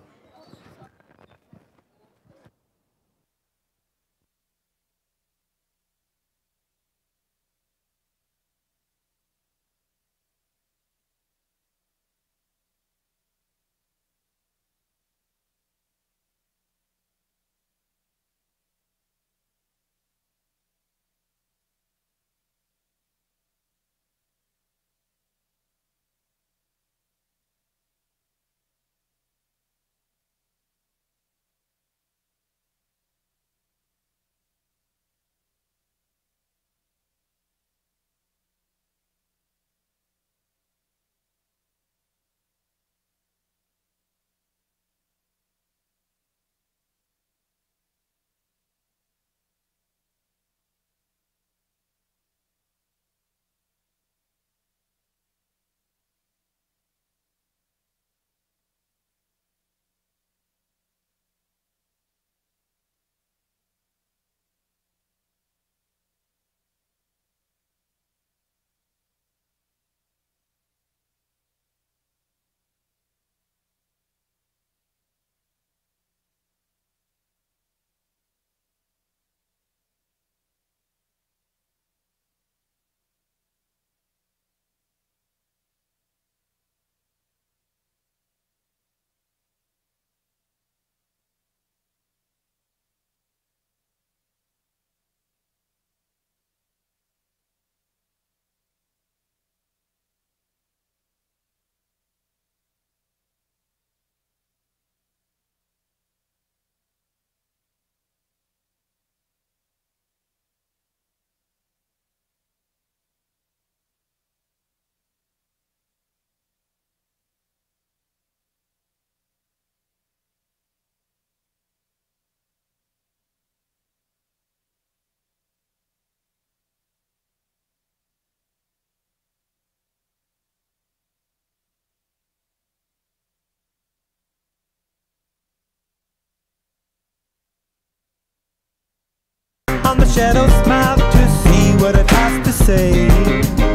On the shadow's mouth to see what it has to say.